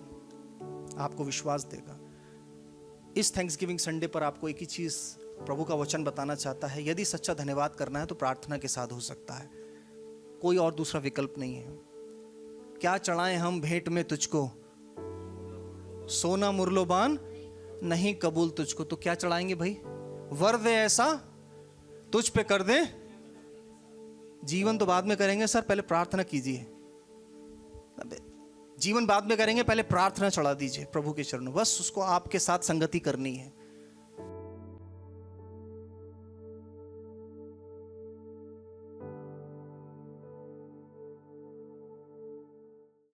[SPEAKER 2] आपको विश्वास देगा। इस थैंक्सगिविंग संडे पर आपको एक ही चीज प्रभु का वचन बताना चाहता है, यदि सच्चा धन्यवाद करना है तो प्रार्थना के साथ हो सकता है, कोई और दूसरा विकल्प नहीं है। क्या चढ़ाएं हम भेंट में तुझको, सोना मुरलोबान नहीं कबूल तुझको। तो क्या चढ़ाएंगे भाई? वर दे ऐसा तुझ पे कर दे। जीवन तो बाद में करेंगे सर, पहले प्रार्थना कीजिए। जीवन बाद में करेंगे, पहले प्रार्थना चढ़ा दीजिए प्रभु के चरणों। बस उसको आपके साथ संगति करनी है।